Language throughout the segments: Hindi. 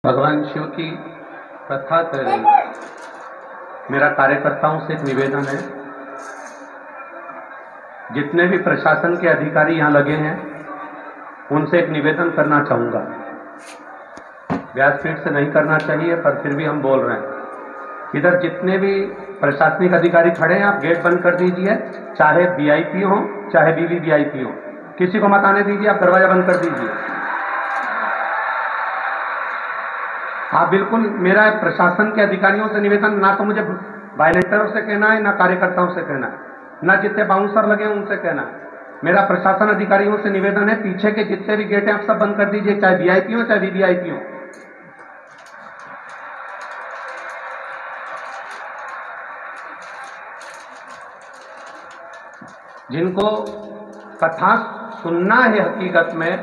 भगवान शिव की कथा कर रही। मेरा कार्यकर्ताओं से एक निवेदन है, जितने भी प्रशासन के अधिकारी यहाँ लगे हैं उनसे एक निवेदन करना चाहूंगा। व्यासपीठ से नहीं करना चाहिए पर फिर भी हम बोल रहे हैं। इधर जितने भी प्रशासनिक अधिकारी खड़े हैं आप गेट बंद कर दीजिए, चाहे वीआईपी हो चाहे वीवीवीआईपी हो, किसी को मत आने दीजिए। आप दरवाजा बंद कर दीजिए। आप बिल्कुल, मेरा प्रशासन के अधिकारियों से निवेदन, ना तो मुझे वायलेंटरों से कहना है ना कार्यकर्ताओं से कहना है, ना जितने बाउंसर लगे हैं उनसे कहना है। मेरा प्रशासन अधिकारियों से निवेदन है, पीछे के जितने भी गेट हैं आप सब बंद कर दीजिए, चाहे वीआईपी हो चाहे वीवीआईपी हो। जिनको कथा सुनना है हकीकत में,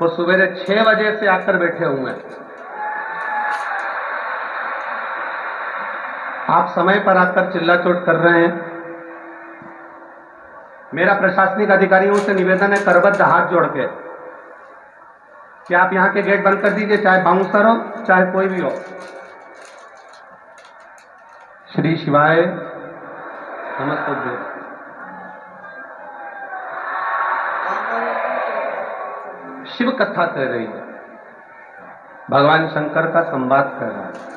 वो सवेरे 6 बजे से आकर बैठे हुए हैं। आप समय पर आकर चिल्लाचोट कर रहे हैं। मेरा प्रशासनिक अधिकारियों से निवेदन है, करबद्ध हाथ जोड़ के, कि आप यहां के गेट बंद कर दीजिए, चाहे बाउंसर हो चाहे कोई भी हो। श्री शिवाय नमस्ते। शिव कथा कर रही है, भगवान शंकर का संवाद कर रहा है।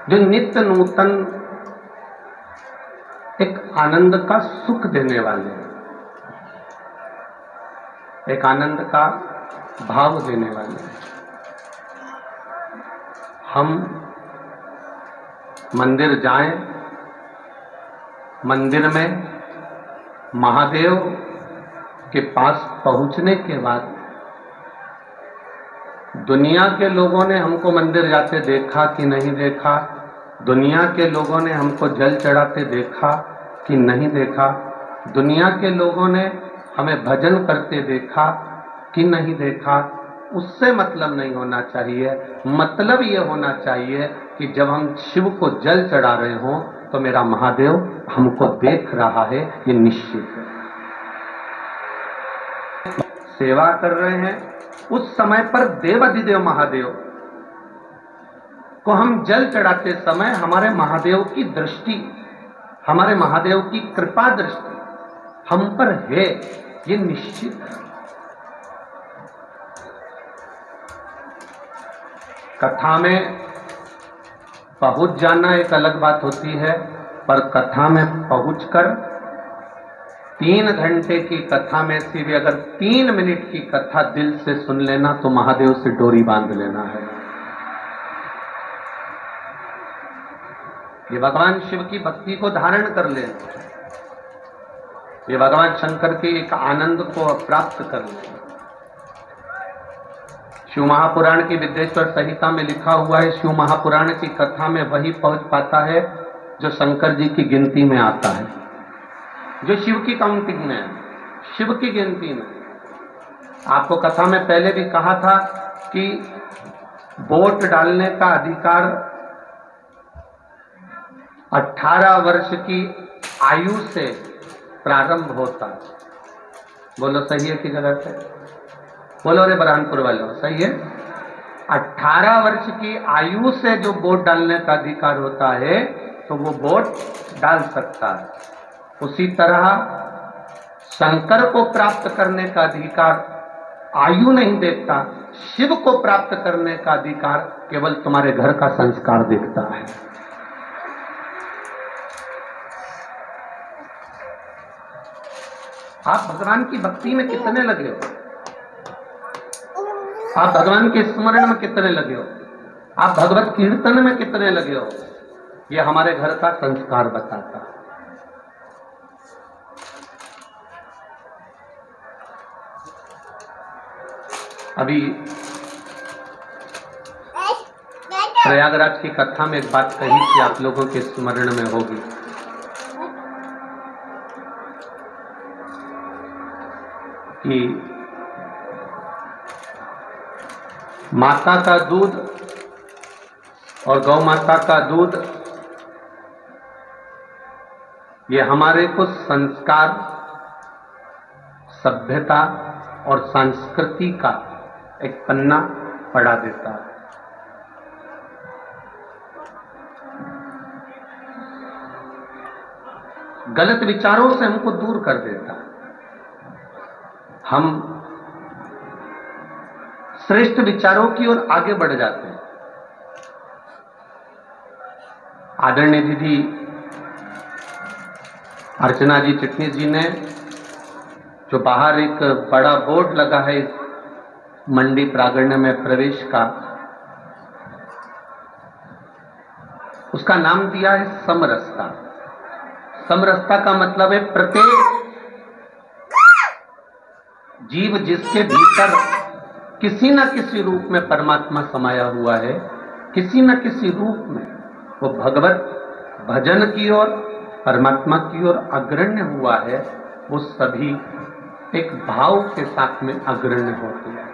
जो नित्य नूतन एक आनंद का सुख देने वाले, एक आनंद का भाव देने वाले। हम मंदिर जाएं, मंदिर में महादेव के पास पहुंचने के बाद दुनिया के लोगों ने हमको मंदिर जाते देखा कि नहीं देखा, दुनिया के लोगों ने हमको जल चढ़ाते देखा कि नहीं देखा, दुनिया के लोगों ने हमें भजन करते देखा कि नहीं देखा, उससे मतलब नहीं होना चाहिए। मतलब ये होना चाहिए कि जब हम शिव को जल चढ़ा रहे हों तो मेरा महादेव हमको देख रहा है, ये निश्चित है। सेवा कर रहे हैं, उस समय पर देवाधिदेव महादेव को हम जल चढ़ाते समय हमारे महादेव की दृष्टि, हमारे महादेव की कृपा दृष्टि हम पर है, ये निश्चित है। कथा में पहुंच जाना एक अलग बात होती है, पर कथा में पहुंचकर 3 घंटे की कथा में से भी अगर 3 मिनट की कथा दिल से सुन लेना तो महादेव से डोरी बांध लेना है। ये भगवान शिव की भक्ति को धारण कर ले, ये भगवान शंकर के एक आनंद को प्राप्त कर ले। शिव महापुराण की विद्येश्वर संहिता में लिखा हुआ है, शिव महापुराण की कथा में वही पहुंच पाता है जो शंकर जी की गिनती में आता है, जो शिव की काउंटिंग में है, शिव की गिनती में। आपको कथा में पहले भी कहा था कि वोट डालने का अधिकार 18 वर्ष की आयु से प्रारंभ होता है। बोलो सही है कि गलत है? बोलो रे बरहानपुर वालों, सही है। 18 वर्ष की आयु से जो वोट डालने का अधिकार होता है तो वो वोट डाल सकता है। उसी तरह शंकर को प्राप्त करने का अधिकार आयु नहीं देखता, शिव को प्राप्त करने का अधिकार केवल तुम्हारे घर का संस्कार देखता है। आप भगवान की भक्ति में कितने लगे हो, आप भगवान के स्मरण में कितने लगे हो, आप भगवत कीर्तन में कितने लगे हो, ये हमारे घर का संस्कार बताता है। अभी प्रयागराज की कथा में एक बात कही थी, आप लोगों के स्मरण में होगी। कि माता का दूध और गौ माता का दूध, ये हमारे को संस्कार, सभ्यता और संस्कृति का एक पन्ना पढ़ा देता है। गलत विचारों से हमको दूर कर देता है। हम श्रेष्ठ विचारों की ओर आगे बढ़ जाते हैं। आदरणीय दीदी अर्चना जी चिटनीस जी ने जो बाहर एक बड़ा बोर्ड लगा है इस मंडी प्रांगण में प्रवेश का, उसका नाम दिया है समरसता। समरसता का मतलब है प्रत्येक जीव जिसके भीतर किसी न किसी रूप में परमात्मा समाया हुआ है, किसी न किसी रूप में वो भगवत भजन की ओर, परमात्मा की ओर अग्रण्य हुआ है, वो सभी एक भाव के साथ में अग्रण्य होते हैं।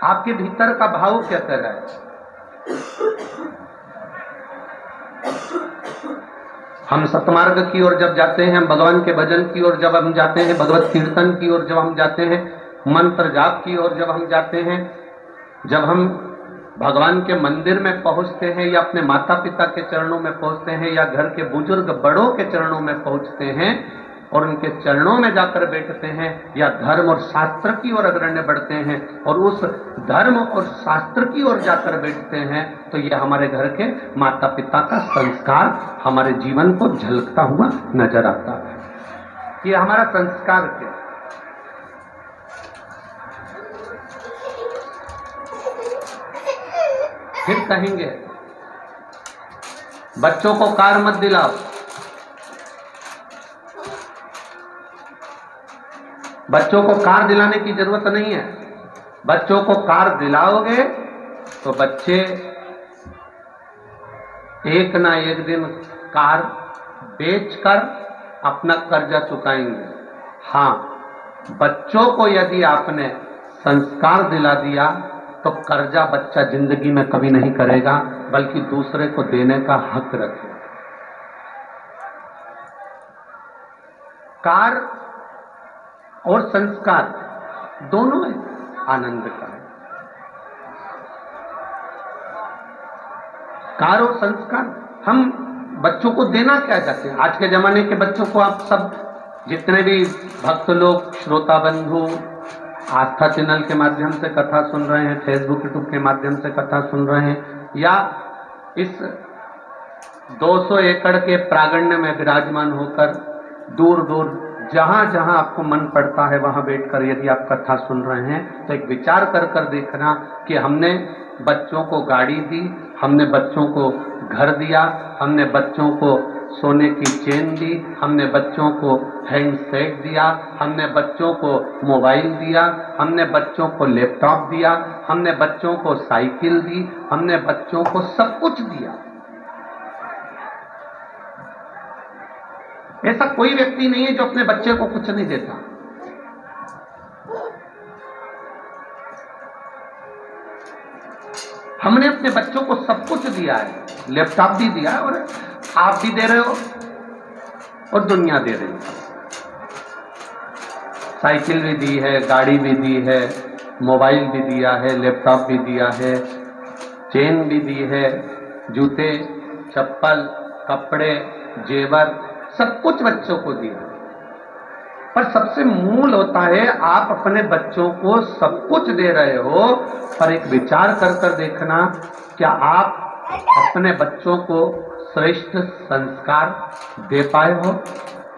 आपके भीतर का भाव क्या कर रहा है? हम सतमार्ग की ओर जब जाते हैं, हम भगवान के भजन की ओर जब हम जाते हैं, भगवत कीर्तन की ओर जब हम जाते हैं, मंत्र जाप की ओर जब हम जाते हैं, जब हम भगवान के मंदिर में पहुंचते हैं या अपने माता पिता के चरणों में पहुंचते हैं या घर के बुजुर्ग बड़ों के चरणों में पहुंचते हैं और उनके चरणों में जाकर बैठते हैं या धर्म और शास्त्र की ओर अग्रण्य बढ़ते हैं और उस धर्म और शास्त्र की ओर जाकर बैठते हैं, तो यह हमारे घर के माता पिता का संस्कार हमारे जीवन को झलकता हुआ नजर आता है। ये हमारा संस्कार क्या? फिर कहेंगे बच्चों को कार मत दिलाओ, बच्चों को कार दिलाने की जरूरत नहीं है। बच्चों को कार दिलाओगे तो बच्चे एक ना एक दिन कार बेचकर अपना कर्जा चुकाएंगे। हाँ, बच्चों को यदि आपने संस्कार दिला दिया तो कर्जा बच्चा जिंदगी में कभी नहीं करेगा, बल्कि दूसरे को देने का हक रखेगा। कार और संस्कार दोनों आनंद का है। कार और संस्कार हम बच्चों को देना क्या चाहते हैं? आज के जमाने के बच्चों को आप सब जितने भी भक्त लोग, श्रोता बंधु आस्था चैनल के माध्यम से कथा सुन रहे हैं, फेसबुक यूट्यूब के माध्यम से कथा सुन रहे हैं, या इस 200 एकड़ के प्रांगण में विराजमान होकर दूर दूर जहां जहां आपको मन पड़ता है वहां बैठकर यदि आप कथा सुन रहे हैं, तो एक विचार कर कर देखना कि हमने बच्चों को गाड़ी दी, हमने बच्चों को घर दिया, हमने बच्चों को सोने की चेन दी, हमने बच्चों को हैंडसेट दिया, हमने बच्चों को मोबाइल दिया, हमने बच्चों को लैपटॉप दिया, हमने बच्चों को साइकिल दी, हमने बच्चों को सब कुछ दिया। ऐसा कोई व्यक्ति नहीं है जो अपने बच्चे को कुछ नहीं देता। हमने अपने बच्चों को सब कुछ दिया है, लैपटॉप भी दिया है और आप भी दे रहे हो और दुनिया दे रही है। साइकिल भी दी है, गाड़ी भी दी है, मोबाइल भी दिया है, लैपटॉप भी दिया है, चेन भी दी है, जूते, चप्पल, कपड़े, जेवर, सब कुछ बच्चों को दिया। पर सबसे मूल होता है आप अपने बच्चों को सब कुछ दे रहे हो, पर एक विचार कर कर देखना, क्या आप अपने बच्चों को श्रेष्ठ संस्कार दे पाए हो?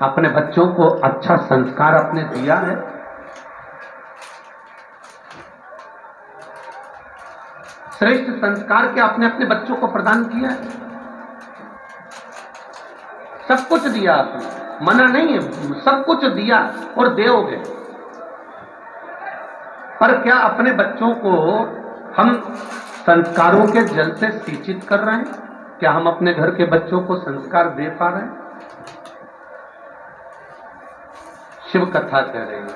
अपने बच्चों को अच्छा संस्कार आपने दिया है? श्रेष्ठ संस्कार क्या आपने अपने बच्चों को प्रदान किया है? सब कुछ दिया आपने, मना नहीं है, सब कुछ दिया और दोगे, पर क्या अपने बच्चों को हम संस्कारों के जल से सिंचित कर रहे हैं? क्या हम अपने घर के बच्चों को संस्कार दे पा रहे हैं? शिव कथा कह रही है,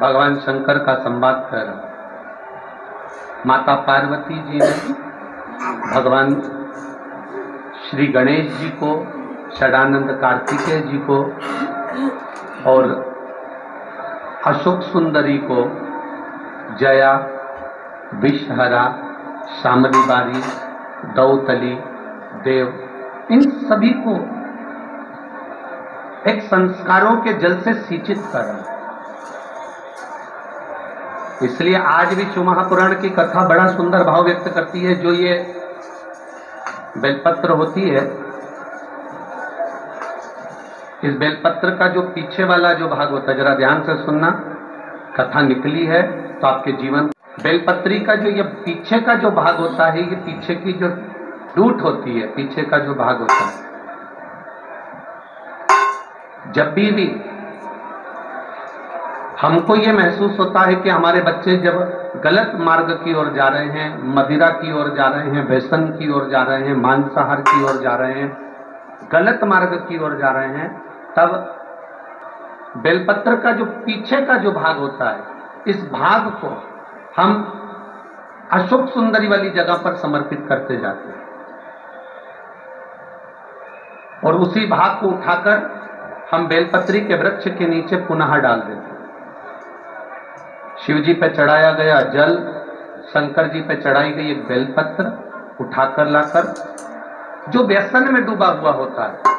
भगवान शंकर का संवाद कह रहा है। माता पार्वती जी ने भगवान श्री गणेश जी को षडानंद कार्तिकेय जी को और अशोक सुंदरी को, जया, विषहरा, शामली बारी, दौतली, देव, इन सभी को एक संस्कारों के जल से सिंचित कर रहा है। इसलिए आज भी शिव महापुराण की कथा बड़ा सुंदर भाव व्यक्त करती है। जो ये बेलपत्र होती है, इस बेलपत्र का जो पीछे वाला जो भाग होता है, जरा ध्यान से सुनना, कथा निकली है तो आपके जीवन, बेलपत्री का जो ये पीछे का जो भाग होता है, ये पीछे की जो रूट होती है, पीछे का जो भाग होता है, जब भी हमको ये महसूस होता है कि हमारे बच्चे जब गलत मार्ग की ओर जा रहे हैं, मदिरा की ओर जा रहे हैं, व्यसन की ओर जा रहे हैं, मांसाहार की ओर जा रहे हैं, गलत मार्ग की ओर जा रहे हैं, तब बेलपत्र का जो पीछे का जो भाग होता है, इस भाग को हम अशोक सुंदरी वाली जगह पर समर्पित करते जाते हैं और उसी भाग को उठाकर हम बेलपत्री के वृक्ष के नीचे पुनः डाल देते हैं। शिव जी पे चढ़ाया गया जल, शंकर जी पे चढ़ाई गई एक बेलपत्र उठाकर लाकर, जो व्यसन में डूबा हुआ होता है,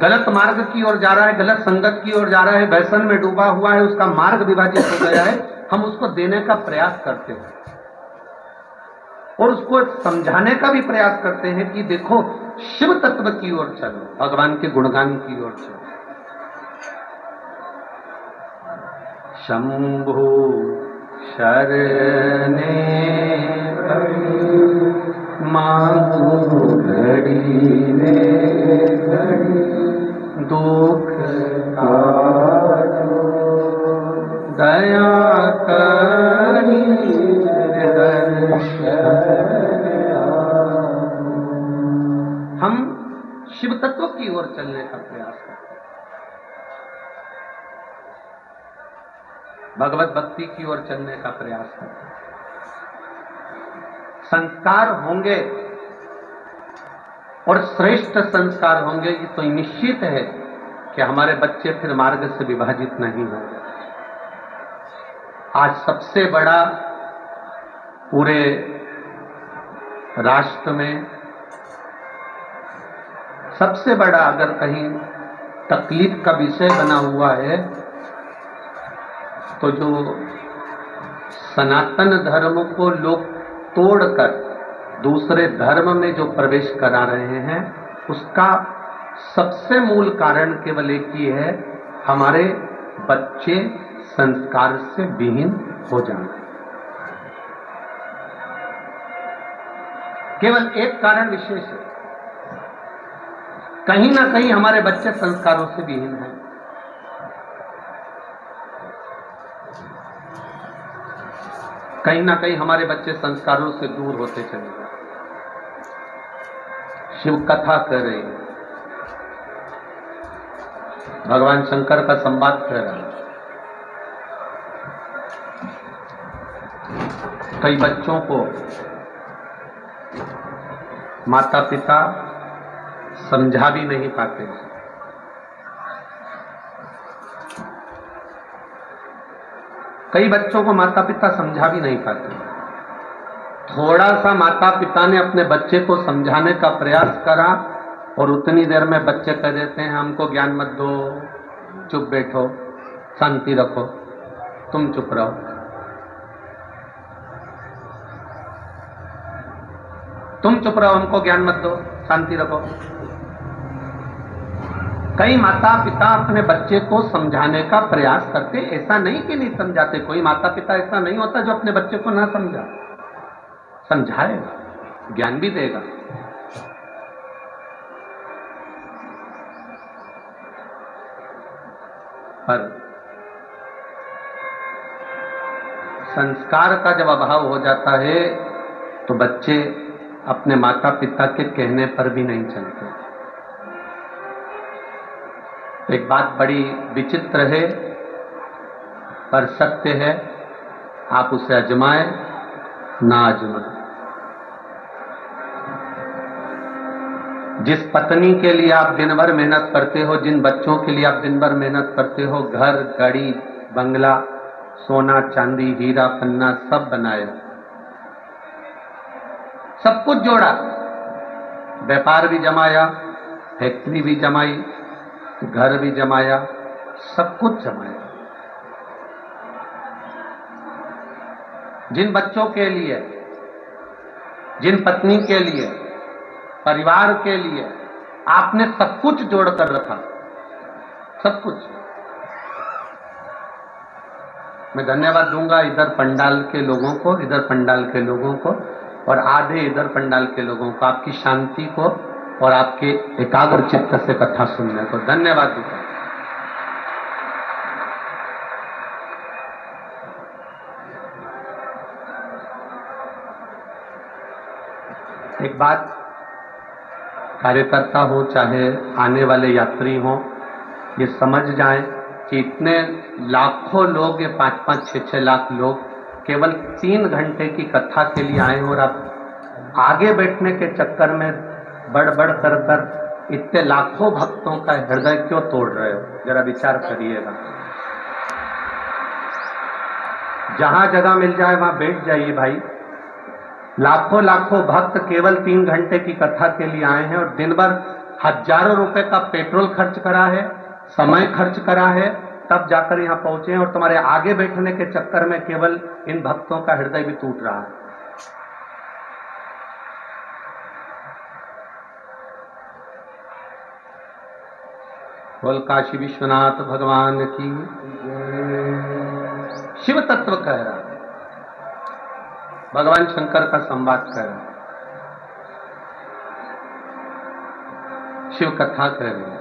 गलत मार्ग की ओर जा रहा है, गलत संगत की ओर जा रहा है, व्यसन में डूबा हुआ है, उसका मार्ग विभाजित हो गया है, हम उसको देने का प्रयास करते हैं और उसको समझाने का भी प्रयास करते हैं कि देखो शिव तत्व की ओर चलो, भगवान के गुणगान की ओर चलो। शंभु शरणे मांगू घड़ी ने घड़ी, दुख काटो दया करी हम शिव तत्व की ओर चलने का प्रयास करते हैं, भगवत भक्ति की ओर चलने का प्रयास करते हैं। संस्कार होंगे और श्रेष्ठ संस्कार होंगे, ये तो निश्चित है कि हमारे बच्चे फिर मार्ग से विभाजित नहीं होंगे। आज सबसे बड़ा पूरे राष्ट्र में सबसे बड़ा अगर कहीं तकलीफ का विषय बना हुआ है तो जो सनातन धर्म को लोग तोड़कर दूसरे धर्म में जो प्रवेश करा रहे हैं, उसका सबसे मूल कारण केवल एक ही है, हमारे बच्चे संस्कार से विहीन हो जाना। केवल एक कारण विशेष है, कहीं ना कहीं हमारे बच्चे संस्कारों से विहीन हैं। कहीं ना कहीं हमारे बच्चे संस्कारों से दूर होते चले गए। शिव कथा कर रहे हैं, भगवान शंकर का संवाद कर रहे हैं। कई बच्चों को माता पिता समझा भी नहीं पाते। कई बच्चों को माता पिता समझा भी नहीं पाते। थोड़ा सा माता पिता ने अपने बच्चे को समझाने का प्रयास करा और उतनी देर में बच्चे कह देते हैं हमको ज्ञान मत दो, चुप बैठो, शांति रखो, तुम चुप रहो, तुम चुप रहो, हमको ज्ञान मत दो, शांति रखो। कई माता पिता अपने बच्चे को समझाने का प्रयास करते, ऐसा नहीं कि नहीं समझाते। कोई माता पिता ऐसा नहीं होता जो अपने बच्चे को ना समझा, समझाएगा, ज्ञान भी देगा। पर संस्कार का जब अभाव हो जाता है तो बच्चे अपने माता पिता के कहने पर भी नहीं चलते। एक बात बड़ी विचित्र है पर सत्य है, आप उसे आजमाएं ना आजमाएं। जिस पत्नी के लिए आप दिन भर मेहनत करते हो, जिन बच्चों के लिए आप दिन भर मेहनत करते हो, घर, गाड़ी, बंगला, सोना चांदी, हीरा पन्ना सब बनाया, सब कुछ जोड़ा, व्यापार भी जमाया, फैक्ट्री भी जमाई, घर भी जमाया, सब कुछ जमाया। जिन बच्चों के लिए, जिन पत्नी के लिए, परिवार के लिए आपने सब कुछ जोड़ कर रखा, सब कुछ। मैं धन्यवाद दूंगा इधर पंडाल के लोगों को, इधर पंडाल के लोगों को, और आधे इधर पंडाल के लोगों को, आपकी शांति को और आपके एकाग्र चित्त से कथा सुनने को धन्यवाद दूंगा। एक बात, कार्यकर्ता हो चाहे आने वाले यात्री हो, ये समझ जाएं कि इतने लाखों लोग, ये 5-5, 6-6 लाख लोग केवल 3 घंटे की कथा के लिए आए और आप आगे बैठने के चक्कर में बढ़ कर इतने लाखों भक्तों का हृदय क्यों तोड़ रहे हो? जरा विचार करिएगा। जहां जगह मिल जाए वहां बैठ जाइए भाई। लाखों लाखों भक्त केवल 3 घंटे की कथा के लिए आए हैं और दिन भर हजारों रुपए का पेट्रोल खर्च करा है, समय खर्च करा है, तब जाकर यहां पहुंचे हैं और तुम्हारे आगे बैठने के चक्कर में केवल इन भक्तों का हृदय भी टूट रहा है। बोल काशी विश्वनाथ भगवान की। शिव तत्व कह रहा, भगवान शंकर का संवाद कर रहा, शिव कथा कह रही है।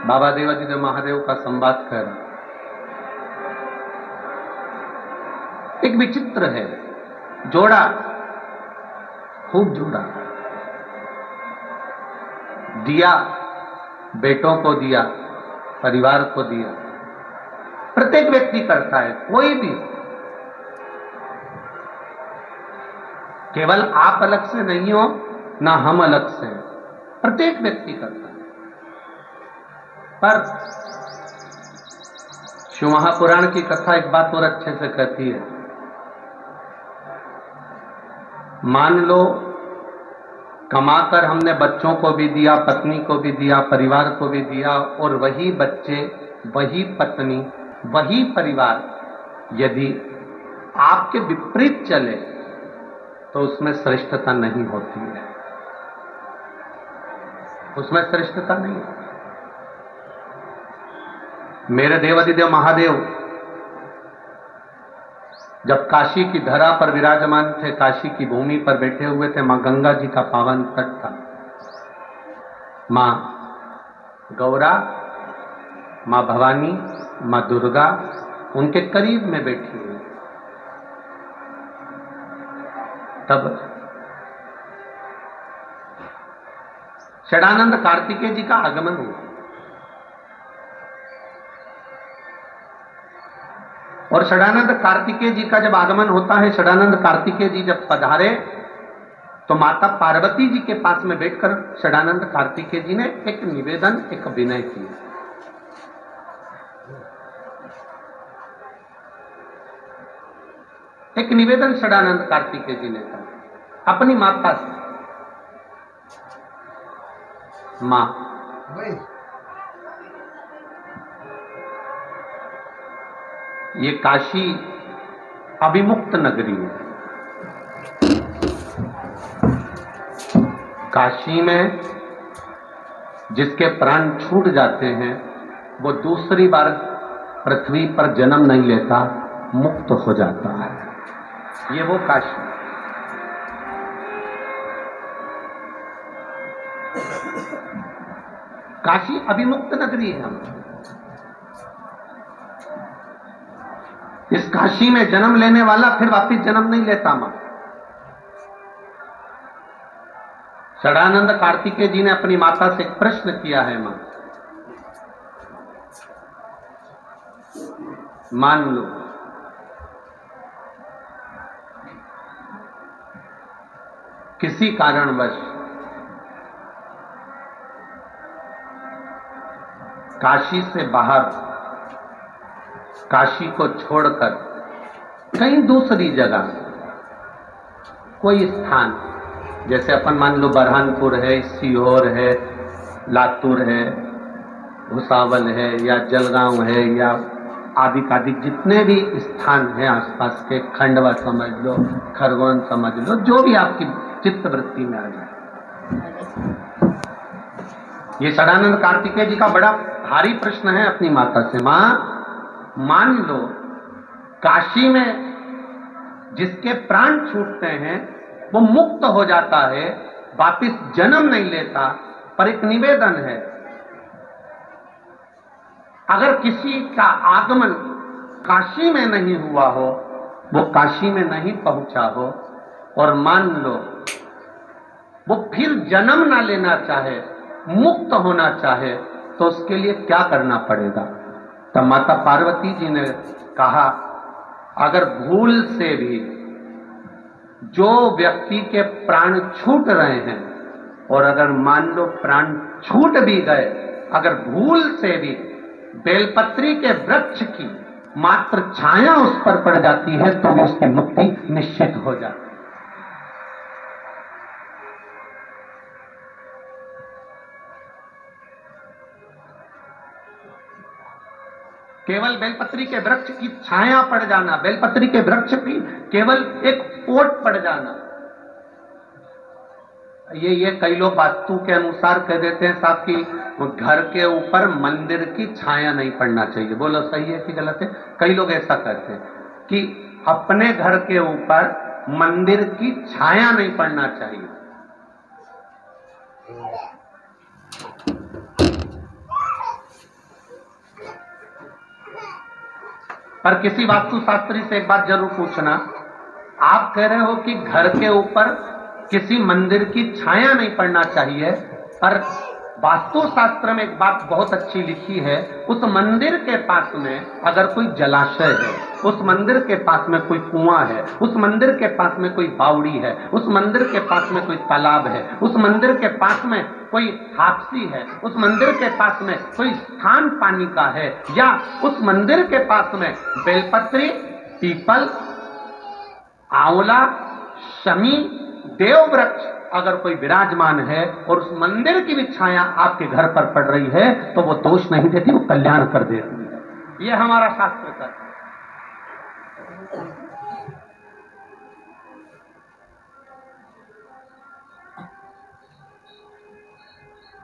बाबा देवादिदेव महादेव का संवाद कर रहा। एक विचित्र है, जोड़ा, खूब जोड़ा, दिया, बेटों को दिया, परिवार को दिया, प्रत्येक व्यक्ति करता है, कोई भी, केवल आप अलग से नहीं हो ना हम अलग से, प्रत्येक व्यक्ति करता है। पर शिव महापुराण की कथा एक बात और अच्छे से कहती है, मान लो कमाकर हमने बच्चों को भी दिया, पत्नी को भी दिया, परिवार को भी दिया, और वही बच्चे, वही पत्नी, वही परिवार यदि आपके विपरीत चले तो उसमें श्रेष्ठता नहीं होती है, उसमें श्रेष्ठता नहीं। मेरे देवादिदेव महादेव जब काशी की धरा पर विराजमान थे, काशी की भूमि पर बैठे हुए थे, मां गंगा जी का पावन तट था, मां गौरा, मां भवानी, मां दुर्गा उनके करीब में बैठी हुई। तब षडानंद कार्तिकेय जी का आगमन हुआ और षडानंद कार्तिकेय जी का जब आगमन होता है, षडानंद कार्तिकेय जी जब पधारे तो माता पार्वती जी के पास में बैठकर षडानंद कार्तिकेय जी ने एक निवेदन, एक विनय किया। एक निवेदन षडानंद कार्तिकेय जी ने कहा अपनी माता से, मां ये काशी अभिमुक्त नगरी है, काशी में जिसके प्राण छूट जाते हैं वो दूसरी बार पृथ्वी पर जन्म नहीं लेता, मुक्त हो जाता है। ये वो काशी, काशी अभिमुक्त नगरी है। हम इस काशी में जन्म लेने वाला फिर वापिस जन्म नहीं लेता। मां षडानंद कार्तिकेय जी ने अपनी माता से एक प्रश्न किया है, मां मान लो किसी कारणवश काशी से बाहर, काशी को छोड़कर कहीं दूसरी जगह कोई स्थान, जैसे अपन मान लो बरहानपुर है, सीहोर है, लातूर है, भुसावल है, या जलगांव है, या आदि जितने भी स्थान हैं आसपास के, खंडवा समझ लो, खरगोन समझ लो, जो भी आपकी चित्तवृत्ति में आ जाए। ये सदानंद कार्तिकेय जी का बड़ा भारी प्रश्न है अपनी माता से। मां, मान लो काशी में जिसके प्राण छूटते हैं वो मुक्त हो जाता है, वापिस जन्म नहीं लेता, पर एक निवेदन है, अगर किसी का आगमन काशी में नहीं हुआ हो, वो काशी में नहीं पहुंचा हो, और मान लो वो फिर जन्म ना लेना चाहे, मुक्त होना चाहे, तो उसके लिए क्या करना पड़ेगा? तब माता पार्वती जी ने कहा, अगर भूल से भी जो व्यक्ति के प्राण छूट रहे हैं, और अगर मान लो प्राण छूट भी गए, अगर भूल से भी बेलपत्री के वृक्ष की मात्र छाया उस पर पड़ जाती है, तो उसकी मुक्ति निश्चित हो जाती है। केवल बेलपत्री के वृक्ष की छाया पड़ जाना, बेलपत्री के वृक्ष की केवल एक ओट पड़ जाना, ये कई लोग वास्तु के अनुसार कह देते हैं साहब कि घर के ऊपर मंदिर की छाया नहीं पड़ना चाहिए। बोलो सही है कि गलत है? कई लोग ऐसा कहते हैं कि अपने घर के ऊपर मंदिर की छाया नहीं पड़ना चाहिए। पर किसी वास्तुशास्त्री से एक बात जरूर पूछना, आप कह रहे हो कि घर के ऊपर किसी मंदिर की छाया नहीं पड़ना चाहिए, पर वास्तुशास्त्र में एक बात बहुत अच्छी लिखी है, उस मंदिर के पास में अगर कोई जलाशय है, उस मंदिर के पास में कोई कुआं है, उस मंदिर के पास में कोई बावड़ी है, उस मंदिर के पास में कोई तालाब है, उस मंदिर के पास में कोई हापसी है, उस मंदिर के पास में कोई स्थान पानी का है, या उस मंदिर के पास में बेलपत्री, पीपल, आंवला, शमी, देव वृक्ष अगर कोई विराजमान है, और उस मंदिर की भी छाया आपके घर पर पड़ रही है, तो वो दोष नहीं देती, वो कल्याण कर देती है। ये हमारा शास्त्र का है।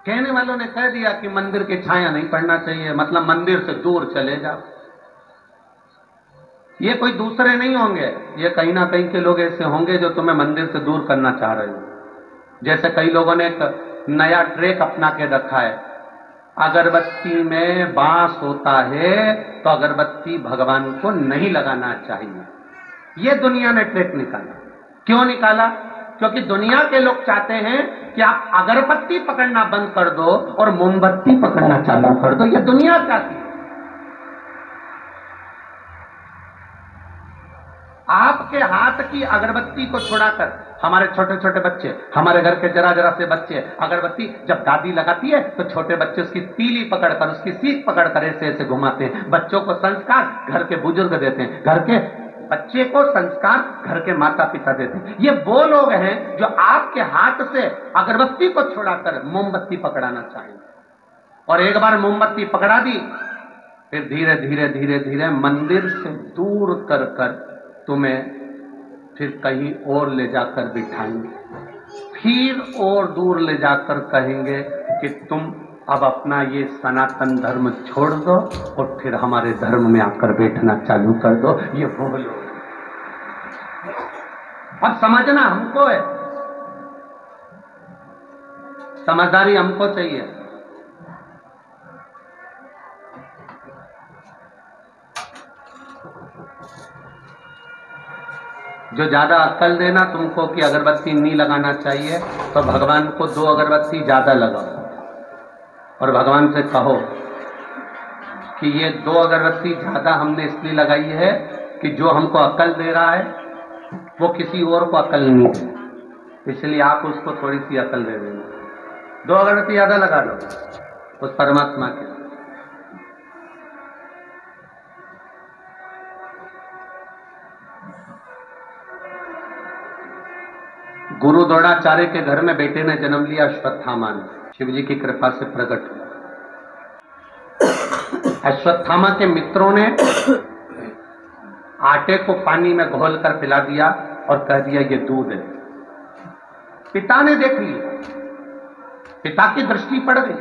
कहने वालों ने कह दिया कि मंदिर की छाया नहीं पड़ना चाहिए, मतलब मंदिर से दूर चले जाओ। ये कोई दूसरे नहीं होंगे, ये कहीं ना कहीं के लोग ऐसे होंगे जो तुम्हें मंदिर से दूर करना चाह रहे हो। जैसे कई लोगों ने एक नया ट्रेक अपना के रखा है, अगरबत्ती में बांस होता है तो अगरबत्ती भगवान को नहीं लगाना चाहिए। ये दुनिया ने ट्रेक निकाला। क्यों निकाला? क्योंकि दुनिया के लोग चाहते हैं कि आप अगरबत्ती पकड़ना बंद कर दो और मोमबत्ती पकड़ना चालू कर दो। ये दुनिया चाहती है। आपके हाथ की अगरबत्ती को छुड़ाकर हमारे छोटे छोटे बच्चे, हमारे घर के जरा जरा से बच्चे, अगरबत्ती जब दादी लगाती है तो छोटे बच्चे उसकी तीली पकड़कर, उसकी सीख पकड़कर ऐसे ऐसे घुमाते हैं। बच्चों को संस्कार घर के बुजुर्ग देते हैं, घर के बच्चे को संस्कार घर के माता पिता देते हैं। ये वो लोग हैं जो आपके हाथ से अगरबत्ती को छुड़ाकर मोमबत्ती पकड़ाना चाहिए। और एक बार मोमबत्ती पकड़ा दी, फिर धीरे धीरे धीरे धीरे मंदिर से दूर कर कर तुम्हें फिर कहीं और ले जाकर बिठाएंगे, फिर और दूर ले जाकर कहेंगे कि तुम अब अपना ये सनातन धर्म छोड़ दो और फिर हमारे धर्म में आकर बैठना चालू कर दो। ये वो लोग। अब समझना हमको है, समझदारी हमको चाहिए। जो ज्यादा अक्ल देना तुमको कि अगरबत्ती नहीं लगाना चाहिए, तो भगवान को 2 अगरबत्ती ज्यादा लगाओ और भगवान से कहो कि ये 2 अगरबत्ती ज्यादा हमने इसलिए लगाई है कि जो हमको अक्ल दे रहा है वो किसी और को अक्ल नहीं दे। इसलिए आप उसको थोड़ी सी अकल दे देंगे। 2 अगरबत्ती ज्यादा लगा लो उस परमात्मा के। गुरु द्रोणाचार्य के घर में बेटे ने जन्म लिया अश्वत्थामा ने, शिव जी की कृपा से प्रकट हुआ। अश्वत्थामा के मित्रों ने आटे को पानी में घोलकर पिला दिया और कह दिया ये दूध है। पिता ने देख लिया, पिता की दृष्टि पड़ गई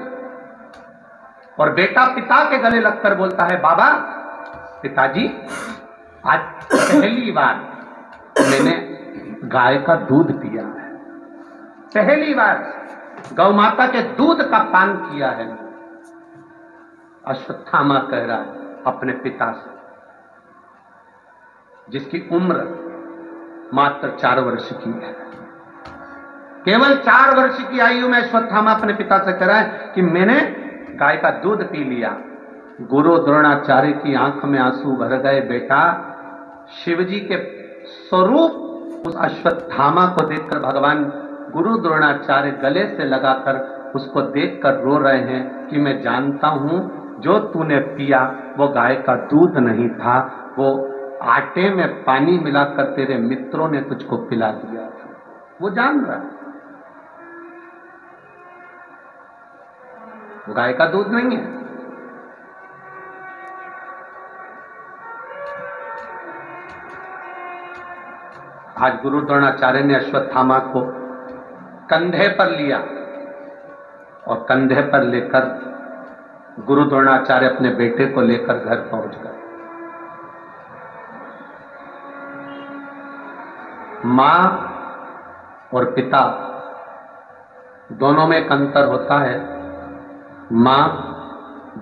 और बेटा पिता के गले लगकर बोलता है, बाबा, पिताजी, आज पहली बार मैंने गाय का दूध पिया है, पहली बार गौ माता के दूध का पान किया है। अश्वत्थामा कह रहा है अपने पिता से, जिसकी उम्र मात्र 4 वर्ष की है। केवल 4 वर्ष की आयु में अश्वत्थामा अपने पिता से कह रहा है कि मैंने गाय का दूध पी लिया। गुरु द्रोणाचार्य की आंख में आंसू भर गए। बेटा, शिवजी के स्वरूप उस अश्वत्थामा को देखकर भगवान गुरु द्रोणाचार्य गले से लगाकर उसको देखकर रो रहे हैं कि मैं जानता हूं जो तूने पिया वो गाय का दूध नहीं था, वो आटे में पानी मिलाकर तेरे मित्रों ने तुझको पिला दिया था। वो जान रहा है वो गाय का दूध नहीं है। आज गुरु द्रोणाचार्य ने अश्वत्थामा को कंधे पर लिया और कंधे पर लेकर गुरु द्रोणाचार्य अपने बेटे को लेकर घर पहुंच गए। मां और पिता दोनों में एक अंतर होता है। मां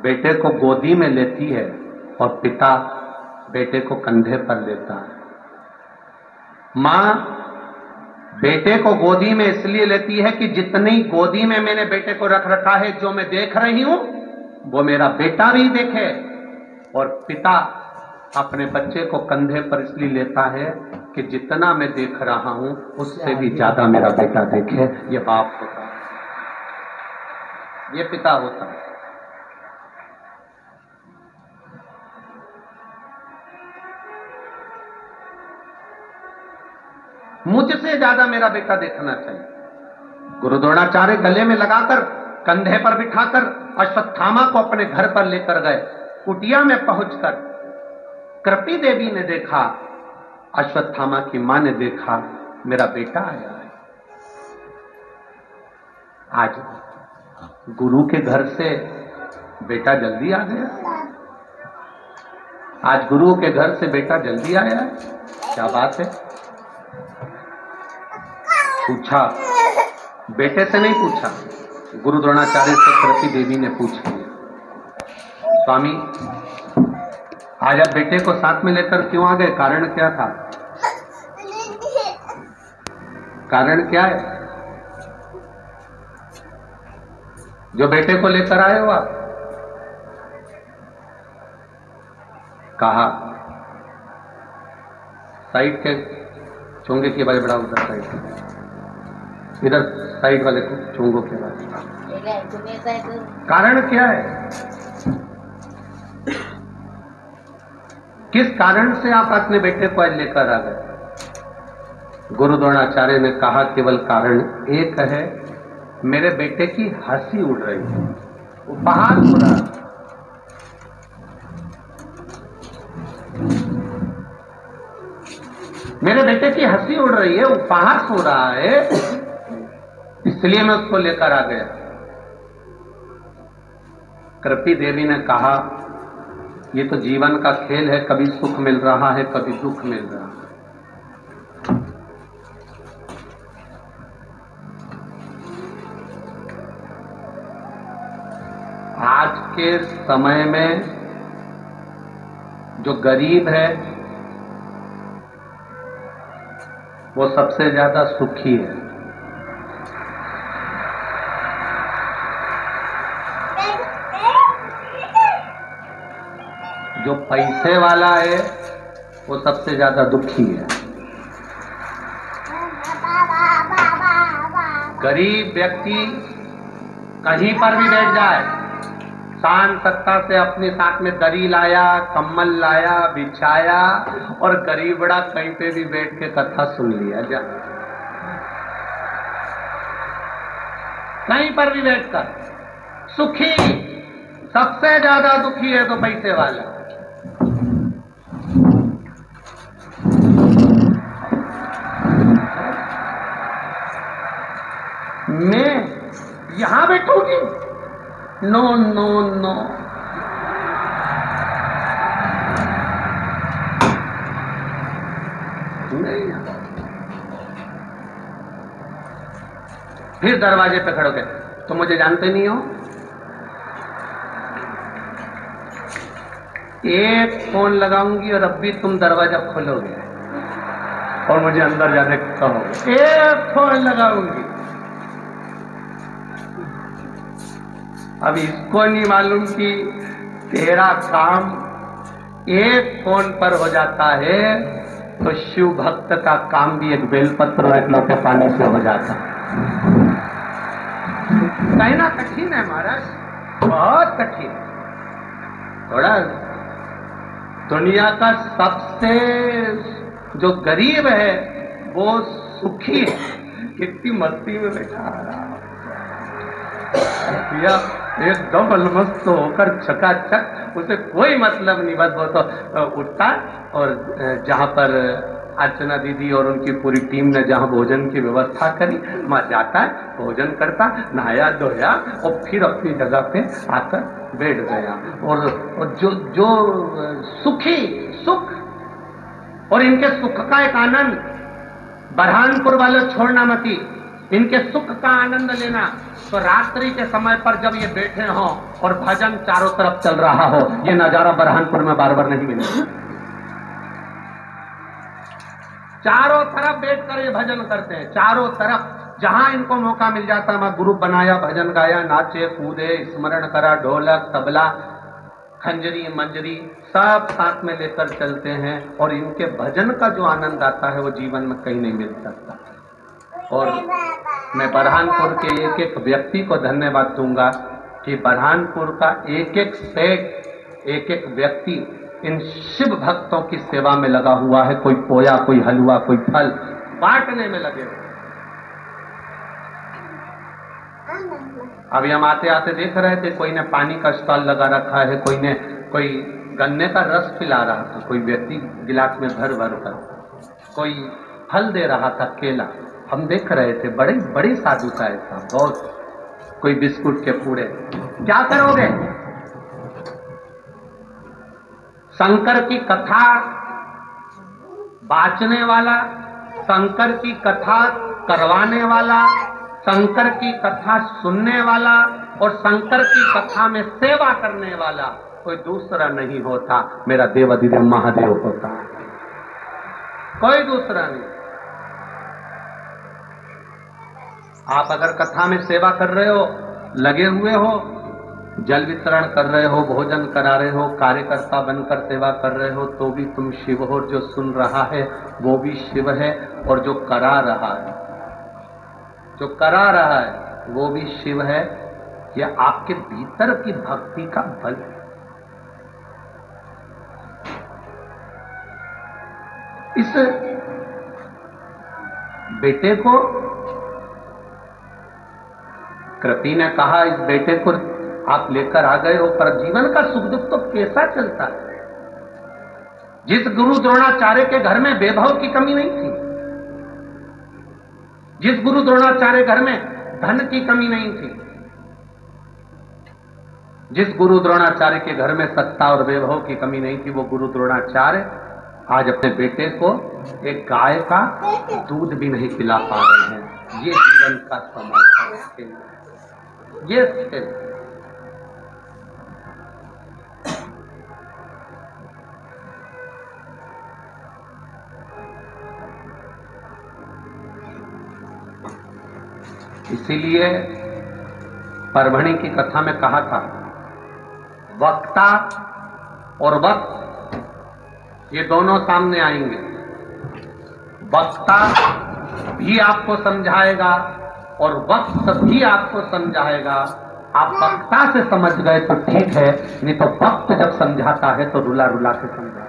बेटे को गोदी में लेती है और पिता बेटे को कंधे पर लेता है। मां बेटे को गोदी में इसलिए लेती है कि जितनी गोदी में मैंने बेटे को रख रखा है, जो मैं देख रही हूं वो मेरा बेटा भी देखे। और पिता अपने बच्चे को कंधे पर इसलिए लेता है कि जितना मैं देख रहा हूं उससे भी ज्यादा मेरा बेटा देखे। ये बाप होता है, ये पिता होता है। मुझसे ज्यादा मेरा बेटा देखना चाहिए। गुरु द्रोणाचार्य गले में लगाकर कंधे पर बिठाकर अश्वत्थामा को अपने घर पर लेकर गए। कुटिया में पहुंचकर कृपी देवी ने देखा, अश्वत्थामा की मां ने देखा, मेरा बेटा आया है। आज गुरु के घर से बेटा जल्दी आ गया। आज गुरु के घर से बेटा जल्दी आया है। क्या बात है? पूछा, बेटे से नहीं पूछा, गुरु द्रोणाचार्य से कृपी देवी ने पूछा, स्वामी आज आप बेटे को साथ में लेकर क्यों आ गए? कारण क्या था? कारण क्या है जो बेटे को लेकर आए हो आप? कहा, साइड के चोंगे की आवाज बढ़ाओ, उधर साइड के, इधर साइड वाले चोंगों की आवाज। कारण क्या है? किस कारण से आप अपने बेटे को आज लेकर आ गए? गुरु द्रोणाचार्य ने कहा, केवल कारण एक है, मेरे बेटे की हंसी उड़ रही है, उपहास हो रहा है। मेरे बेटे की हंसी उड़ रही है, उपहास हो रहा है, इसलिए मैं उसको लेकर आ गया। कृपी देवी ने कहा, ये तो जीवन का खेल है, कभी सुख मिल रहा है, कभी दुख मिल रहा है। आज के समय में जो गरीब है वो सबसे ज्यादा सुखी है। जो पैसे वाला है वो सबसे ज्यादा दुखी है। गरीब व्यक्ति कहीं पर भी बैठ जाए, शान सत्ता से अपने साथ में दरी लाया, कम्बल लाया, बिछाया और गरीबड़ा कहीं पे भी बैठ के कथा सुन लिया जा, कहीं पर भी बैठकर सुखी। सबसे ज्यादा दुखी है तो पैसे वाला। मैं यहां बैठूंगी? No no no. नहीं। फिर दरवाजे पे खड़े हो गए, तुम मुझे जानते नहीं हो? एक फोन लगाऊंगी और अब भी तुम दरवाजा खोलोगे और मुझे अंदर जाने कहोगे। एक फोन लगाऊंगी। अब इसको नहीं मालूम कि तेरा काम एक फोन पर हो जाता है तो शिव भक्त का काम भी एक बेलपत्र और एक लोटे पानी से हो जाता है। कहना कठिन है महाराज, बहुत कठिन। थोड़ा दुनिया का सबसे जो गरीब है वो सुखी है, कितनी मस्ती में बैठा रहा भैया, एकदम अलमस्त होकर चकाचक, उसे कोई मतलब नहीं। बस वो तो उठता और जहां पर अर्चना दीदी और उनकी पूरी टीम ने जहां भोजन की व्यवस्था करी वहां जाता है, भोजन करता, नहाया धोया और फिर अपनी जगह पे आकर बैठ गया। और जो सुखी सुख, और इनके सुख का एक आनंद बरहानपुर वाले छोड़ना मती, इनके सुख का आनंद लेना। तो रात्रि के समय पर जब ये बैठे हों और भजन चारों तरफ चल रहा हो, ये नजारा बरहानपुर में बार बार नहीं मिलेगा। चारों तरफ बैठकर ये भजन करते हैं, चारों तरफ जहां इनको मौका मिल जाता है, ग्रुप बनाया, भजन गाया, नाचे कूदे, स्मरण करा, ढोलक तबला खंजरी मंजरी सब साथ में लेकर चलते हैं। और इनके भजन का जो आनंद आता है वो जीवन में कहीं नहीं मिल सकता। और मैं बरहानपुर के एक एक व्यक्ति को धन्यवाद दूंगा कि बरहानपुर का एक एक सेठ, एक एक व्यक्ति इन शिव भक्तों की सेवा में लगा हुआ है। कोई पोया, कोई हलवा, कोई फल बांटने में लगे हुए। अभी हम आते आते देख रहे थे, कोई ने पानी का स्टॉल लगा रखा है, कोई गन्ने का रस पिला रहा था, कोई व्यक्ति गिलास में भर भर कर, कोई फल दे रहा था, केला। हम देख रहे थे, बड़े बड़ी साधुता है साहब, बहुत। कोई बिस्कुट के पूड़े। क्या करोगे? शंकर की कथा बांचने वाला, शंकर की कथा करवाने वाला, शंकर की कथा सुनने वाला और शंकर की कथा में सेवा करने वाला कोई दूसरा नहीं होता, मेरा देवाधिदेव महादेव होता है, कोई दूसरा नहीं। आप अगर कथा में सेवा कर रहे हो, लगे हुए हो, जल वितरण कर रहे हो, भोजन करा रहे हो, कार्यकर्ता बनकर सेवा कर रहे हो, तो भी तुम शिव हो। जो सुन रहा है वो भी शिव है, और जो करा रहा है, जो करा रहा है वो भी शिव है। यह आपके भीतर की भक्ति का बल है। इस बेटे को कृपी ने कहा, इस बेटे को आप लेकर आ गए हो, पर जीवन का सुख दुख तो कैसा चलता है। जिस गुरु द्रोणाचार्य के घर में वैभव की कमी नहीं थी, जिस गुरु द्रोणाचार्य घर में धन की कमी नहीं थी, जिस गुरु द्रोणाचार्य के घर में सत्ता और वैभव की कमी नहीं थी, वो गुरु द्रोणाचार्य आज अपने बेटे को एक गाय का दूध भी नहीं पिला पा रहे हैं। ये जीवन का समय है, ये स्थिति। इसीलिए परभणी की कथा में कहा था, वक्ता और वक्त ये दोनों सामने आएंगे। वक्ता भी आपको समझाएगा, और वक्त भी आपको समझाएगा। आप वक्ता से समझ गए तो ठीक है, नहीं तो वक्त जब समझाता है तो रुला रुला के समझाता है।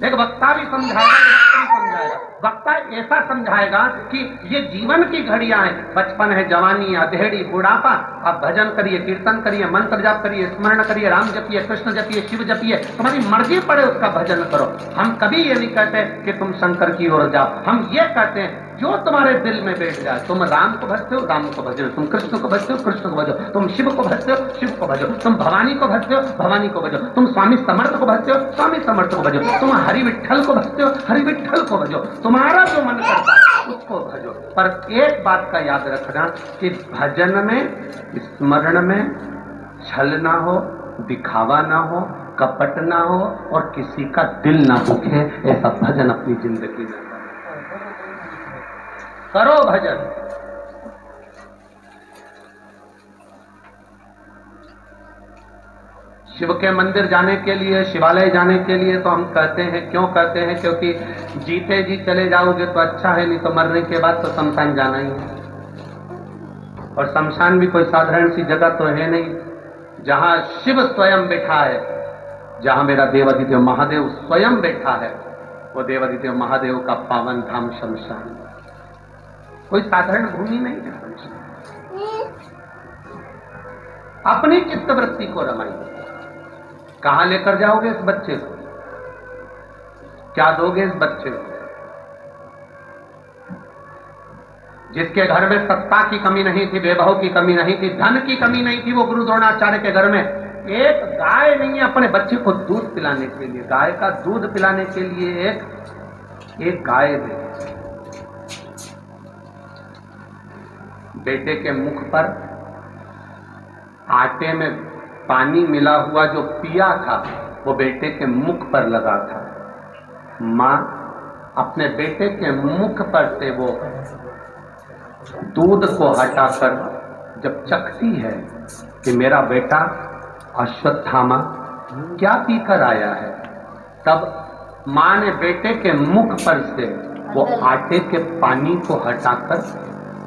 एक वक्ता भी समझाएगा, वक्त भी समझाएगा। वक्ता ऐसा समझाएगा कि ये जीवन की घड़ियां हैं, बचपन है, जवानी, अधेड़ी, बुढ़ापा। आप भजन करिए, कीर्तन करिए, मंत्र जाप करिए, स्मरण करिए, राम जपिए, कृष्ण जपिए, शिव जपिए, तुम्हारी मर्जी पड़े उसका भजन करो। हम कभी ये नहीं कहते कि तुम शंकर की ओर जाओ, हम ये कहते हैं जो तुम्हारे दिल में बैठ जाए। तुम राम को भजते हो, राम को भजो, तुम कृष्ण को भजते हो, कृष्ण को भजो, तुम शिव को भजते हो, शिव को भजो, तुम भवानी को भजते हो, भवानी को भजो, तुम स्वामी समर्थ को भजते हो, स्वामी समर्थ को भजो, तुम हरि विठ्ठल को भजते हो, हरि विठ्ठल को भजो, तुम्हारा जो मन करता है उसको भजो। पर एक बात का याद रखना कि भजन में, स्मरण में छल ना हो, दिखावा ना हो, कपट ना हो और किसी का दिल ना दुखे। ऐसा भजन अपनी जिंदगी में करो। भजन शिव के मंदिर जाने के लिए, शिवालय जाने के लिए तो हम कहते हैं, क्यों कहते हैं? क्योंकि जीते जी चले जाओगे तो अच्छा है, नहीं तो मरने के बाद तो शमशान जाना ही है। और शमशान भी कोई साधारण सी जगह तो है नहीं, जहां शिव स्वयं बैठा है, जहां मेरा देवादिदेव महादेव स्वयं बैठा है, वो देवादिदेव महादेव का पावन धाम शमशान, कोई साधारण भूमि नहीं है शमशान। अपनी चित्तवृत्ति को रमाइए। कहां लेकर जाओगे इस बच्चे को? क्या दोगे इस बच्चे को? जिसके घर में सत्ता की कमी नहीं थी, वैभव की कमी नहीं थी, धन की कमी नहीं थी, वो गुरु द्रोणाचार्य के घर में एक गाय नहीं है अपने बच्चे को दूध पिलाने के लिए, गाय का दूध पिलाने के लिए एक गाय दे। बेटे के मुख पर आटे में पानी मिला हुआ जो पिया था वो बेटे के मुख पर लगा था। मां अपने बेटे के मुख पर से वो दूध को हटाकर जब चखती है कि मेरा बेटा अश्वत्थामा क्या पीकर आया है, तब मां ने बेटे के मुख पर से वो आटे के पानी को हटाकर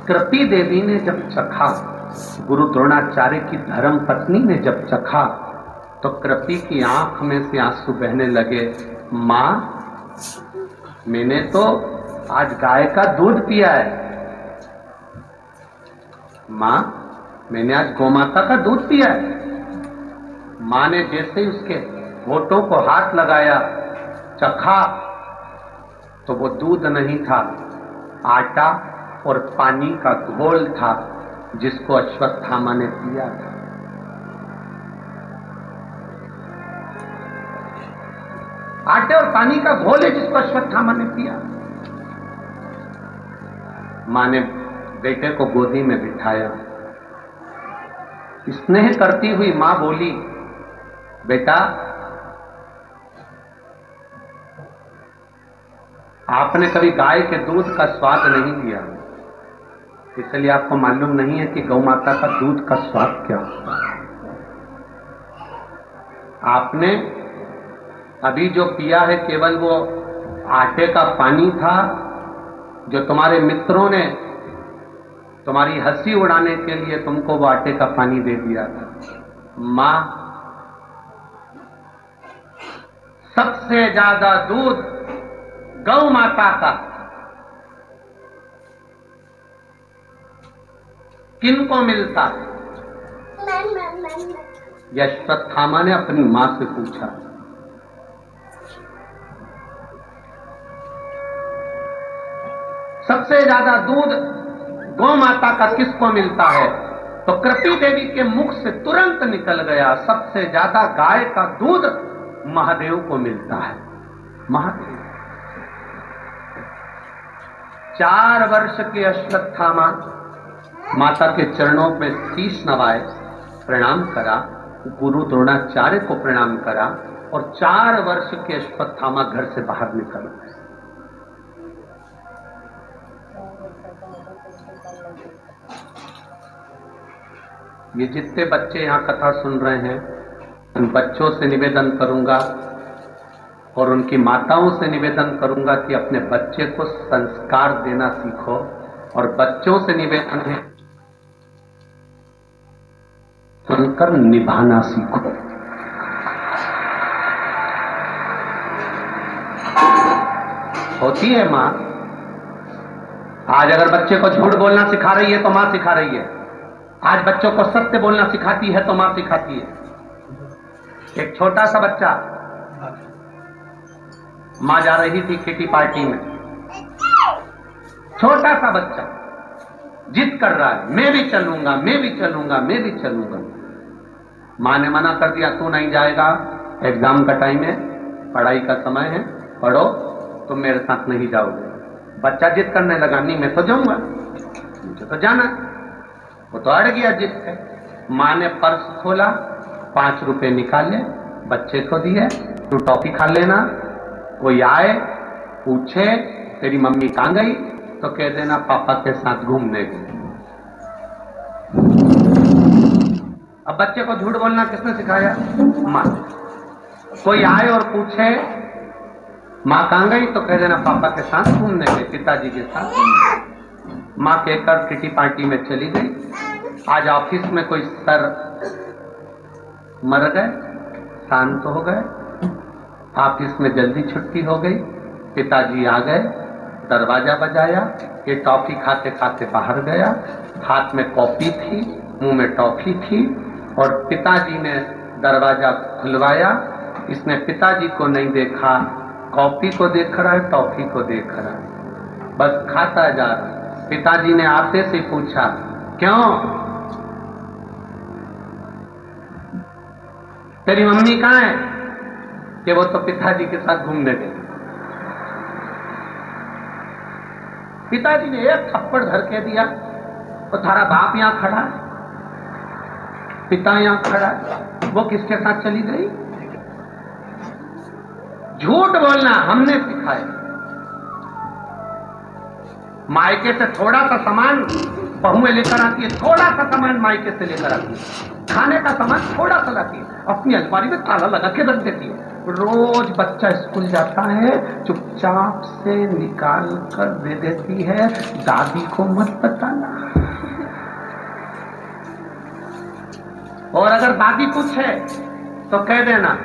कृपी देवी ने जब चखा, गुरु द्रोणाचार्य की धर्म पत्नी ने जब चखा, तो कृपी की आंख में से आंसू बहने लगे। मां, मैंने तो आज गाय का दूध पिया है। मां, मैंने आज गोमाता का दूध पिया है। मां ने जैसे ही उसके होठों को हाथ लगाया, चखा, तो वो दूध नहीं था, आटा और पानी का घोल था जिसको अश्वत्थामा ने पिया था। आटे और पानी का घोल है जिसको अश्वत्थामा ने पिया। मां ने बेटे को गोदी में बिठाया, स्नेह करती हुई मां बोली, बेटा, आपने कभी गाय के दूध का स्वाद नहीं लिया, इसलिए आपको मालूम नहीं है कि गौ माता का दूध का स्वाद क्या होता है। आपने अभी जो पिया है केवल वो आटे का पानी था जो तुम्हारे मित्रों ने तुम्हारी हंसी उड़ाने के लिए तुमको वो आटे का पानी दे दिया था। मां, सबसे ज्यादा दूध गौ माता का किनको मिलता है? अश्वत्थामा ने अपनी मां से पूछा। सबसे ज्यादा दूध गौ माता का किसको मिलता है? तो कृपी देवी के मुख से तुरंत निकल गया, सबसे ज्यादा गाय का दूध महादेव को मिलता है। महादेव 4 वर्ष के अश्वत्थामा माता के चरणों में शीश नवाए, प्रणाम करा, गुरु द्रोणाचार्य को प्रणाम करा और 4 वर्ष के अश्वत्थामा घर से बाहर निकल गए। ये जितने बच्चे यहां कथा सुन रहे हैं, उन बच्चों से निवेदन करूंगा और उनकी माताओं से निवेदन करूंगा कि अपने बच्चे को संस्कार देना सीखो, और बच्चों से निवेदन है सुनकर निभाना सीखो। होती है मां, आज अगर बच्चे को झूठ बोलना सिखा रही है तो मां सिखा रही है, आज बच्चों को सत्य बोलना सिखाती है तो मां सिखाती है। एक छोटा सा बच्चा, मां जा रही थी किटी पार्टी में, छोटा सा बच्चा जिद कर रहा है, मैं भी चलूंगा, मैं भी चलूंगा, मैं भी चलूंगा। मां ने मना कर दिया, तू नहीं जाएगा, एग्जाम का टाइम है, पढ़ाई का समय है, पढ़ो, तुम मेरे साथ नहीं जाओगे। बच्चा जिद करने लगा, नहीं मैं तो जाऊंगा, मुझे तो जाना। वो तो अड़ गया जिद पे। मां ने पर्स खोला, 5 रुपए निकाले, बच्चे को दिए, तू टॉफी खा लेना, कोई आए पूछे तेरी मम्मी कहां गई तो कह देना पापा के साथ घूमने गई। अब बच्चे को झूठ बोलना किसने सिखाया? मां। कोई आए और पूछे मां कहां गई तो कह देना पापा के साथ घूमने गए, पिताजी के साथ। मां कहकर किटी पार्टी में चली गई। आज ऑफिस में कोई सर मर गए, शांत हो गए, ऑफिस में जल्दी छुट्टी हो गई, पिताजी आ गए, दरवाजा बजाया, ये टॉफी खाते खाते बाहर गया, हाथ में कॉपी थी, मुंह में टॉफी थी, और पिताजी ने दरवाजा खुलवाया। इसने पिताजी को नहीं देखा, कॉपी को देख रहा है, टॉफी को देख रहा है, बस खाता जा रहा। पिताजी ने आते से पूछा, क्यों तेरी मम्मी कहां है? कि वो तो पिताजी के साथ घूमने गई। पिताजी ने एक थप्पड़ धर के दिया, तो थारा बाप यहां खड़ा है, पिता यहां खड़ा है, वो किसके साथ चली गई? झूठ बोलना हमने सिखाया। मायके से थोड़ा सा सामान बहुएं लेकर आती है, थोड़ा सा सामान मायके से लेकर आती है, खाने का सामान थोड़ा सा लाती है, अपनी अलमारी में ताला लगा के रख देती है। रोज बच्चा स्कूल जाता है, चुपचाप से निकाल कर दे देती है, दादी को मत बताना। और अगर दादी पूछे तो कह देना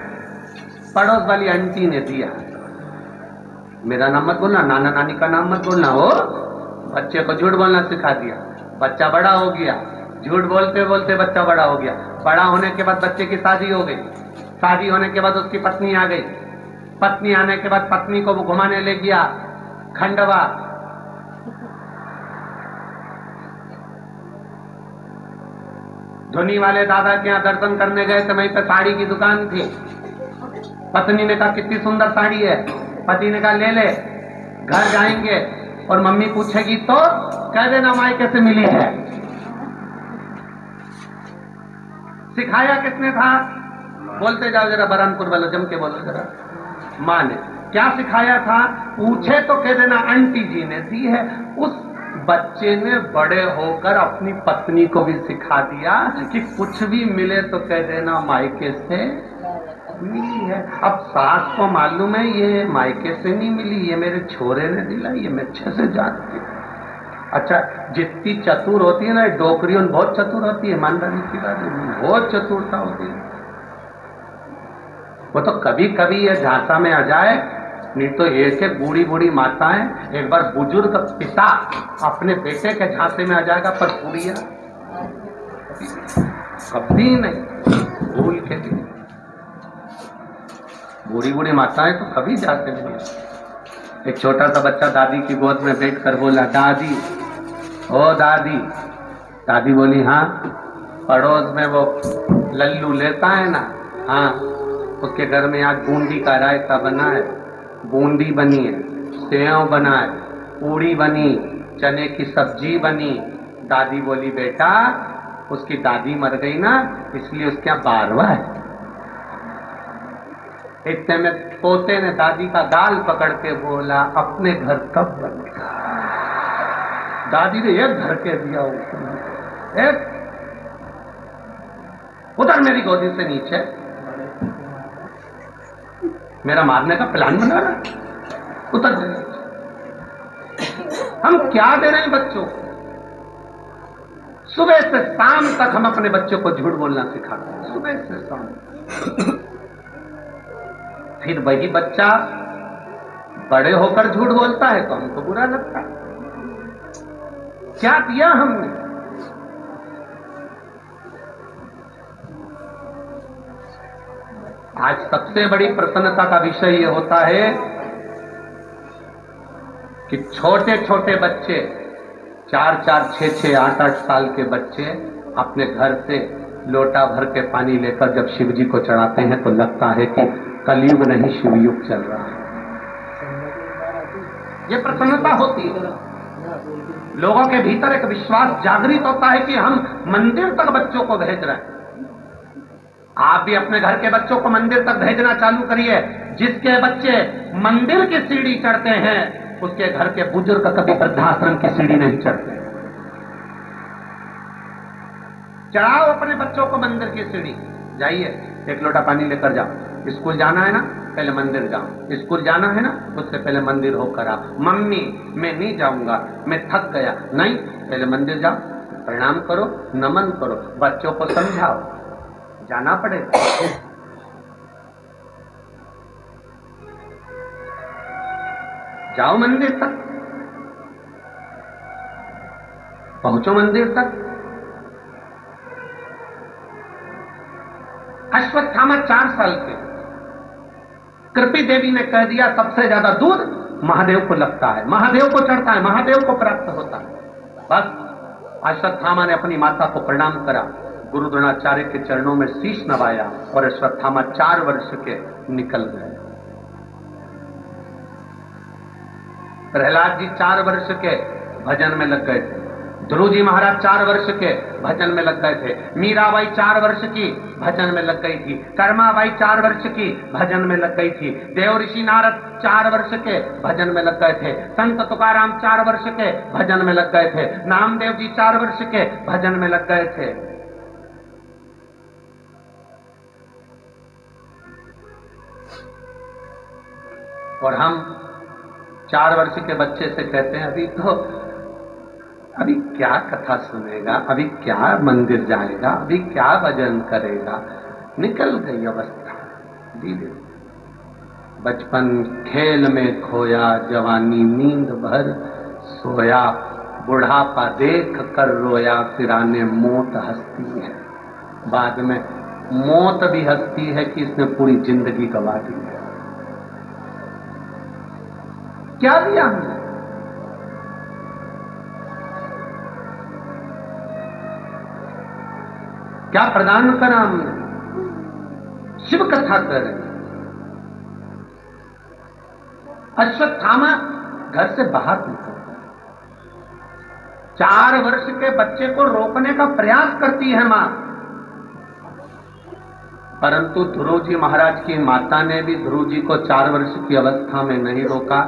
पड़ोस वाली आंटी ने दिया। मेरा नाम मत बोलना, नाना नानी का नाम मत बोलना। हो बच्चे को झूठ बोलना सिखा दिया, बच्चा बड़ा हो गया, झूठ बोलते बोलते बच्चा बड़ा हो गया। बड़ा होने के बाद बच्चे की शादी हो गई, शादी होने के बाद उसकी पत्नी आ गई, पत्नी आने के बाद पत्नी को वो घुमाने ले गया खंडवा। धुनी वाले दादा के यहाँ दर्शन करने गए तो वहीं पे साड़ी की दुकान थी। पत्नी ने कहा कितनी सुंदर साड़ी है, पति ने कहा ले ले, घर जाएंगे और मम्मी पूछेगी तो कह देना मायके से मिली है। सिखाया किसने था? बोलते जाओ जरा, बरहानपुर वालों जम के बोलो जरा। मां ने क्या सिखाया था? पूछे तो कह देना आंटी जी ने दी है। उस बच्चे ने बड़े होकर अपनी पत्नी को भी सिखा दिया कि कुछ भी मिले तो कह देना मायके से मिली है। अब सास को मालूम है ये मायके से नहीं मिली, ये मेरे छोरे ने दिला, ये मैं अच्छे से जानती हूँ। अच्छा, जितनी चतुर होती है ना डोकरियों बहुत चतुर होती है, ईमानदारी की बात है, बहुत चतुरता होती है। वो तो कभी कभी ये झांसा में आ जाए, नहीं तो एक एक बूढ़ी बूढ़ी माताएं, एक बार बुजुर्ग पिता अपने बेटे के झांसे में आ जाएगा, पर बुढ़िया कभी नहीं, भूल के भी। बूढ़ी बूढ़ी माताएं तो कभी जाते नहीं। एक छोटा सा बच्चा दादी की गोद में बैठ कर बोला, दादी ओ दादी। दादी बोली हाँ। पड़ोस में वो लल्लू लेता है ना, हाँ, उसके घर में आज बूंदी का रायता बना है, बूंदी बनी है, सेव बना है, पूड़ी बनी, चने की सब्जी बनी। दादी बोली बेटा उसकी दादी मर गई ना, इसलिए उसके यहाँ बारवा है। इतने में पोते ने दादी का गाल पकड़ के बोला, अपने घर कब बनेगा? दादी ने एक घर के दिया उसको, एक उधर मेरी गोदी से नीचे। मेरा मारने का प्लान बना रहा है, उतर जाए। हम क्या दे रहे हैं बच्चों को? सुबह से शाम तक हम अपने बच्चों को झूठ बोलना सिखाते हैं, सुबह से शाम। फिर वही बच्चा बड़े होकर झूठ बोलता है तो हमको बुरा लगता है। क्या दिया हमने? आज सबसे बड़ी प्रसन्नता का विषय यह होता है कि छोटे छोटे बच्चे, 4-4, 6-6, 8-8 साल के बच्चे अपने घर से लोटा भर के पानी लेकर जब शिव जी को चढ़ाते हैं तो लगता है कि कलयुग नहीं शिवयुग चल रहा है। ये प्रसन्नता होती है। लोगों के भीतर एक विश्वास जागृत होता है कि हम मंदिर तक बच्चों को भेज रहे हैं। आप भी अपने घर के बच्चों को मंदिर तक भेजना चालू करिए। जिसके बच्चे मंदिर की सीढ़ी चढ़ते हैं उसके घर के बुजुर्ग कभी वृद्धाश्रम की सीढ़ी नहीं चढ़ते। चढ़ाओ अपने बच्चों को मंदिर की सीढ़ी। जाइए, एक लोटा पानी लेकर जाओ। स्कूल जाना है ना, पहले मंदिर जाओ। स्कूल जाना है ना, उससे पहले मंदिर होकर आओ। मम्मी मैं नहीं जाऊंगा, मैं थक गया। नहीं, पहले मंदिर जाओ, प्रणाम करो, नमन करो, बच्चों को समझाओ, जाना पड़ेगा। जाओ मंदिर तक, पहुंचो मंदिर तक। अश्वत्थामा 4 साल के, कृपी देवी ने कह दिया सबसे ज्यादा दूध महादेव को लगता है, महादेव को चढ़ता है, महादेव को प्राप्त होता है। बस अश्वत्थामा ने अपनी माता को प्रणाम करा, गुरु द्रोणाचार्य के चरणों में शीश नवाया और अश्वत्थामा 4 वर्ष के निकल गए। प्रहलाद जी 4 वर्ष के भजन में लग गए थे। ध्रुव जी महाराज 4 वर्ष के भजन में लग गए थे। मीराबाई 4 वर्ष की भजन में लग गई थी। कर्माबाई 4 वर्ष की भजन में लग गई थी। देव ऋषि नारद 4 वर्ष के भजन में लग गए थे। संत तुकाराम 4 वर्ष के भजन में लग गए थे। नामदेव जी 4 वर्ष के भजन में लग गए थे। और हम 4 वर्ष के बच्चे से कहते हैं अभी क्या कथा सुनेगा, अभी क्या मंदिर जाएगा, अभी क्या भजन करेगा। निकल गई अवस्था धीरे। बचपन खेल में खोया, जवानी नींद भर सोया, बुढ़ापा देख कर रोया, फिर आने मौत हंसती है। बाद में मौत भी हंसती है कि इसने पूरी जिंदगी गवा दी है। क्या दिया हमने? क्या प्रदान करा हमने? शिव कथा करें। अश्वत्थामा घर से बाहर निकलता है। 4 वर्ष के बच्चे को रोकने का प्रयास करती है मां, परंतु ध्रुव जी महाराज की माता ने भी ध्रुव जी को 4 वर्ष की अवस्था में नहीं रोका।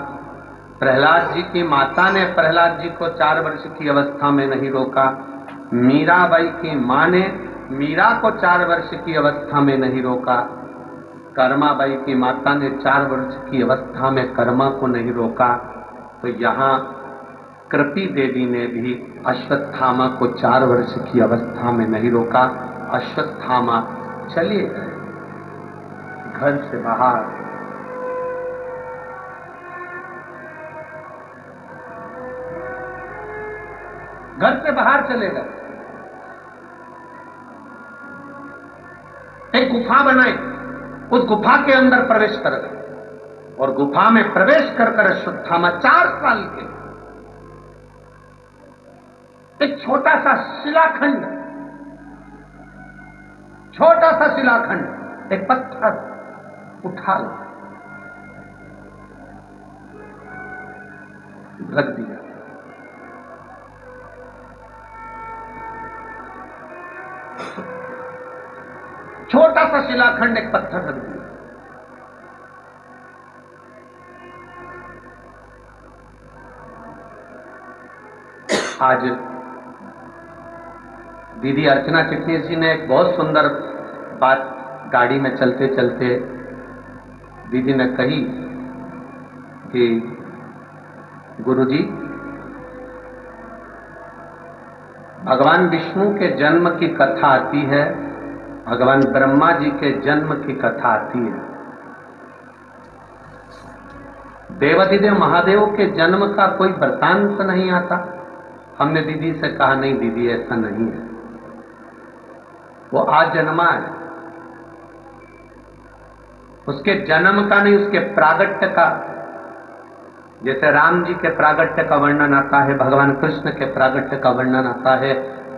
प्रहलाद जी की माता ने प्रहलाद जी को 4 वर्ष की अवस्था में नहीं रोका। मीराबाई की मां ने मीरा को 4 वर्ष की अवस्था में नहीं रोका। कर्माबाई की माता ने 4 वर्ष की अवस्था में कर्मा को नहीं रोका। तो यहाँ कृपी देवी ने भी अश्वत्थामा को 4 वर्ष की अवस्था में नहीं रोका। अश्वत्थामा चले गए घर से बाहर। घर से बाहर चले गए। एक गुफा बनाई, उस गुफा के अंदर प्रवेश कर गए और गुफा में प्रवेश कर अश्वत्थामा 4 साल के एक छोटा सा शिलाखंड, एक पत्थर उठा रख दिया। छोटा सा शिलाखंड, एक पत्थर रख दिया। आज दीदी अर्चना चिटनीस जी ने एक बहुत सुंदर बात गाड़ी में चलते चलते दीदी ने कही कि गुरुजी, भगवान विष्णु के जन्म की कथा आती है, भगवान ब्रह्मा जी के जन्म की कथा आती है, देवाधिदेव महादेव के जन्म का कोई वृत्तांत नहीं आता। हमने दीदी से कहा, नहीं दीदी ऐसा नहीं है, वो आज जन्मा है, उसके जन्म का नहीं, उसके प्रागट्य का। जैसे राम जी के प्रागट्य का वर्णन आता है, भगवान कृष्ण के प्रागट्य का वर्णन आता है,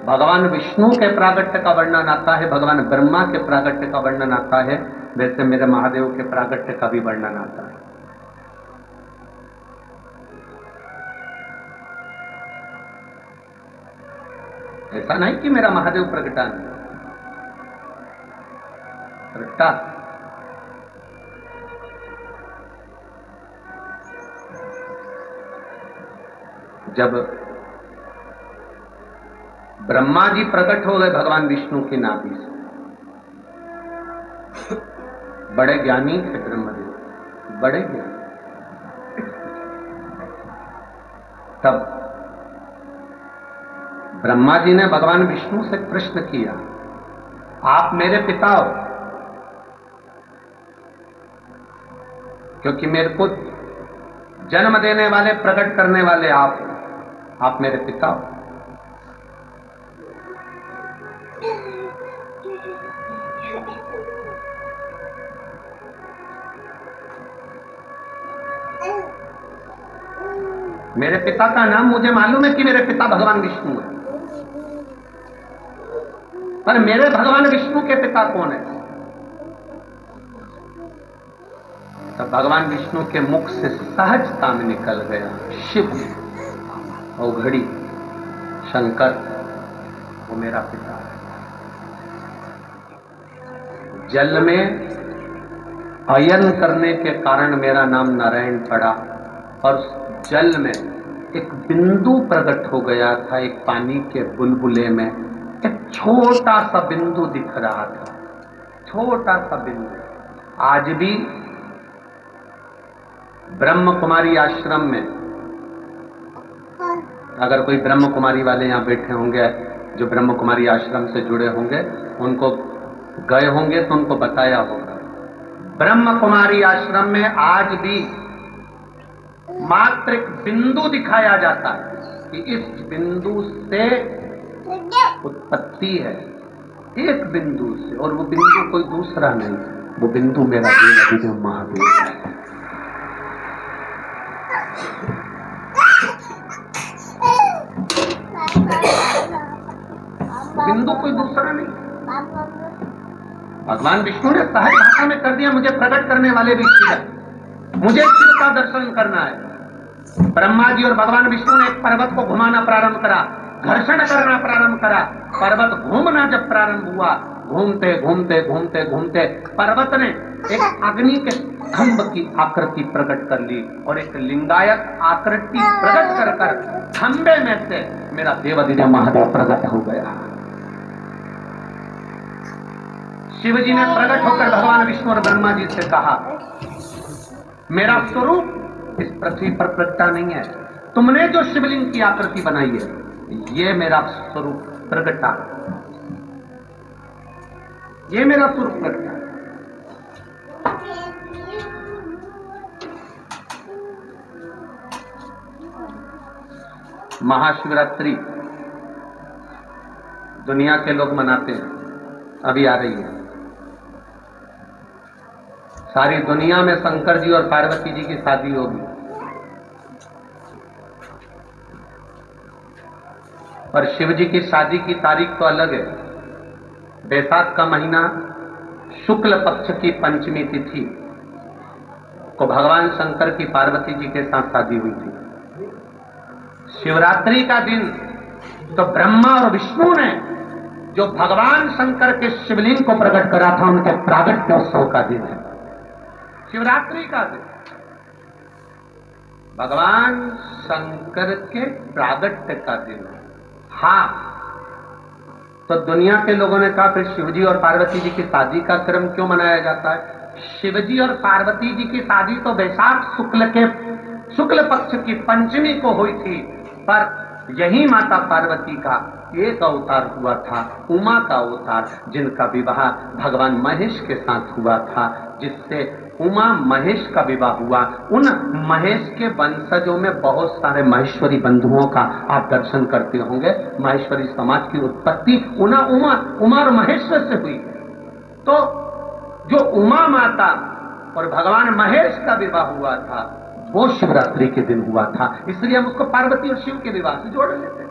भगवान विष्णु के प्रागट्य का वर्णन आता है, भगवान ब्रह्मा के प्रागट्य का वर्णन आता है, वैसे मेरे महादेव के प्रागट्य का भी वर्णन आता है। ऐसा नहीं कि मेरा महादेव प्रगटा नहीं, प्रगटा। जब ब्रह्मा जी प्रकट हो गए भगवान विष्णु की नाभि से, बड़े ज्ञानी थे ब्रह्मदेव, बड़े ज्ञानी। तब ब्रह्मा जी ने भगवान विष्णु से प्रश्न किया, आप मेरे पिता हो, क्योंकि मेरे को जन्म देने वाले, प्रकट करने वाले आप हो, आप मेरे पिता हो। मेरे पिता का नाम मुझे मालूम है कि मेरे पिता भगवान विष्णु है, पर मेरे भगवान विष्णु के पिता कौन है? तब भगवान विष्णु के मुख से सहजता में निकल गया, शिव औघड़ी शंकर, वो मेरा पिता है। जल में अयन करने के कारण मेरा नाम नारायण पड़ा, और जल में एक बिंदु प्रकट हो गया था, एक पानी के बुलबुले में एक छोटा सा बिंदु दिख रहा था, छोटा सा बिंदु। आज भी ब्रह्म कुमारी आश्रम में, अगर कोई ब्रह्म कुमारी वाले यहां बैठे होंगे, जो ब्रह्म कुमारी आश्रम से जुड़े होंगे, उनको गए होंगे तो उनको बताया होगा, ब्रह्म कुमारी आश्रम में आज भी मात्र एक बिंदु दिखाया जाता है कि इस बिंदु से उत्पत्ति है, एक बिंदु से, और वो बिंदु कोई दूसरा नहीं, वो बिंदु मेरा देवाधिदेव महादेव है। बिंदु कोई दूसरा नहीं। भगवान विष्णु ने सहज भाषा में कर दिया, मुझे प्रकट करने वाले भी शिव है, मुझे शिव का दर्शन करना है। ब्रह्मा जी और भगवान विष्णु ने एक पर्वत को घुमाना प्रारंभ करा, घर्षण करना प्रारंभ करा, पर्वत घूमना जब प्रारंभ हुआ, घूमते घूमते घूमते घूमते पर्वत ने एक अग्नि के स्तंभ की आकृति प्रकट कर ली, और एक लिंगायत आकृति प्रकट कर कर खंबे में से मेरा देवाधिदेव महादेव प्रकट हो गया। शिव जी ने प्रकट होकर भगवान विष्णु और ब्रह्मा जी से कहा, मेरा स्वरूप इस पृथ्वी पर प्रकटा नहीं है, तुमने जो शिवलिंग की आकृति बनाई है, ये मेरा स्वरूप प्रकटा, ये मेरा स्वरूप प्रकटा। महाशिवरात्रि दुनिया के लोग मनाते हैं, अभी आ रही है। सारी दुनिया में शंकर जी और पार्वती जी की शादी होगी, और शिव जी की शादी की तारीख तो अलग है। बैसाख का महीना शुक्ल पक्ष की पंचमी तिथि को भगवान शंकर की पार्वती जी के साथ शादी हुई थी। शिवरात्रि का दिन तो ब्रह्मा और विष्णु ने जो भगवान शंकर के शिवलिंग को प्रकट करा था, उनके प्रागट्योत्सव का दिन है शिवरात्रि का दिन। भगवान शंकर के प्रागट्य का दिन है। हाँ, तो दुनिया के लोगों ने कहा फिर शिवजी और पार्वती जी की शादी का क्रम क्यों मनाया जाता है? शिवजी और पार्वती जी की शादी तो वैशाख शुक्ल पक्ष की पंचमी को हुई थी, पर यही माता पार्वती का एक अवतार हुआ था, उमा का अवतार, जिनका विवाह भगवान महेश के साथ हुआ था, जिससे उमा महेश का विवाह हुआ। उन महेश के वंशजों में बहुत सारे महेश्वरी बंधुओं का आप दर्शन करते होंगे। महेश्वरी समाज की उत्पत्ति उमा और महेश्वर से हुई। तो जो उमा माता और भगवान महेश का विवाह हुआ था वो शिवरात्रि के दिन हुआ था, इसलिए हम उसको पार्वती और शिव के विवाह से जोड़ लेते हैं।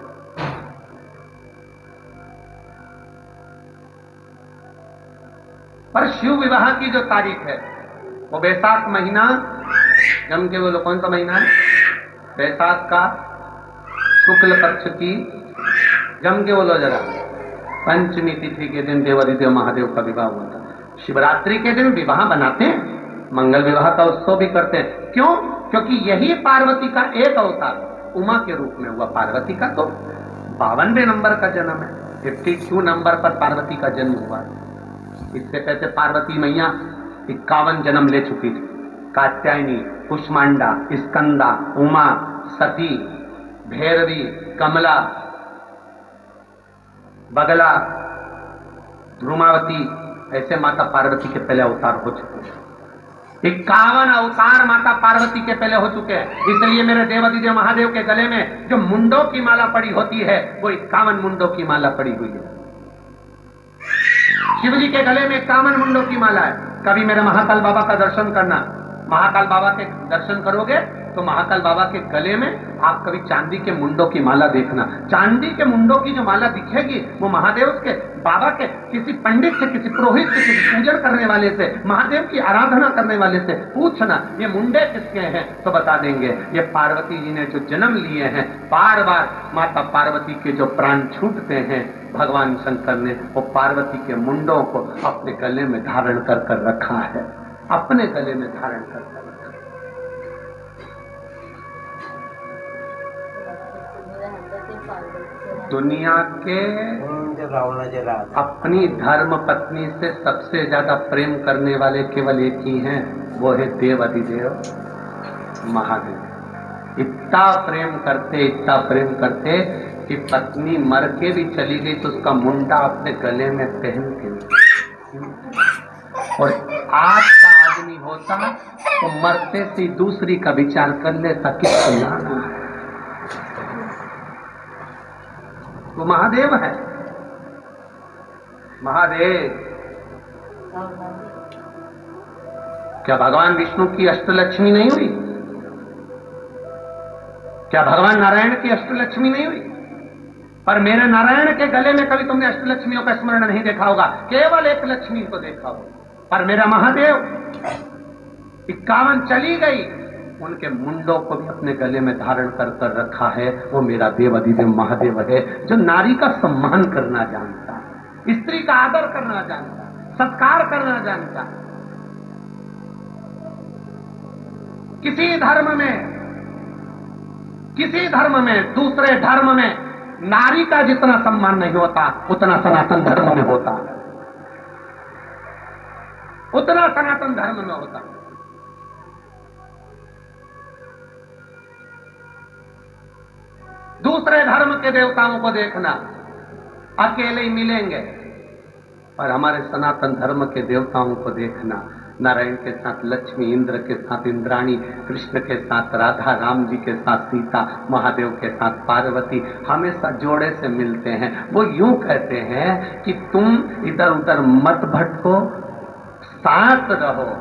पर शिव विवाह की जो तारीख है वो वैशाख महीना, जम के बोलो कौन सा महीना है? वैशाख का शुक्ल पक्ष की, जम के बोलो जरा, पंचमी तिथि के दिन देवादिदेव महादेव का विवाह हुआ था। शिवरात्रि के दिन विवाह बनाते हैं, मंगल विवाह का उत्सव भी करते हैं। क्यों? क्योंकि यही पार्वती का एक अवतार उमा के रूप में हुआ। पार्वती का तो 52वें नंबर का जन्म है, 52 नंबर पर पार्वती का जन्म हुआ। इससे पहले पार्वती मैया 51 जन्म ले चुकी थी। कात्यायनी, कुष्मांडा, स्कंदा, उमा, सती, भैरवी, कमला, बगला, ध्रुमावती, ऐसे माता पार्वती के पहले अवतार हो चुके हैं। 51 अवतार माता पार्वती के पहले हो चुके हैं। इसलिए मेरे देवादिदेव महादेव के गले में जो मुंडों की माला पड़ी होती है वो 51 मुंडों की माला पड़ी हुई है। शिव जी के गले में 51 मुंडों की माला है। कभी मेरे महाकाल बाबा का दर्शन करना, महाकाल बाबा के दर्शन करोगे तो महाकाल बाबा के गले में आप कभी चांदी के मुंडों की माला देखना। चांदी के मुंडों की जो माला दिखेगी वो महादेव के बाबा के किसी पंडित से, किसी पुरोहित से, किसी पूजन करने वाले से, महादेव की आराधना करने वाले से पूछना ये मुंडे किसके हैं, तो बता देंगे ये पार्वती जी ने जो जन्म लिए हैं। बार बार माता पार्वती के जो प्राण छूटते हैं, भगवान शंकर ने वो पार्वती के मुंडों को अपने गले में धारण कर रखा है, अपने गले में धारण कर रखा है। दुनिया के अपनी धर्म पत्नी से सबसे ज्यादा प्रेम करने वाले केवल एक ही हैं, वो है देव अधिदेव महादेव। इतना प्रेम करते कि पत्नी मर के भी चली गई तो उसका मुंडा अपने गले में पहन के, और आज का आदमी होता तो मरते से दूसरी का विचार कर लेता कि सुनाना है। वो महादेव है, महादेव। क्या भगवान विष्णु की अष्टलक्ष्मी नहीं हुई? क्या भगवान नारायण की अष्टलक्ष्मी नहीं हुई? पर मेरे नारायण के गले में कभी तुमने अष्टलक्ष्मियों का स्मरण नहीं देखा होगा, केवल एक लक्ष्मी को देखा होगा। पर मेरा महादेव 51 चली गई, उनके मुंडों को भी अपने गले में धारण कर रखा है। वो मेरा देव अधिदेव महादेव है, जो नारी का सम्मान करना जानता है, स्त्री का आदर करना जानता है, सत्कार करना जानता है। किसी धर्म में दूसरे धर्म में नारी का जितना सम्मान नहीं होता उतना सनातन धर्म में होता है, उतना सनातन धर्म में होता है। दूसरे धर्म के देवताओं को देखना, अकेले ही मिलेंगे, पर हमारे सनातन धर्म के देवताओं को देखना, नारायण के साथ लक्ष्मी, इंद्र के साथ इंद्राणी, कृष्ण के साथ राधा, राम जी के साथ सीता, महादेव के साथ पार्वती, हमेशा जोड़े से मिलते हैं। वो यूं कहते हैं कि तुम इधर उधर मत भटको, साथ रहो,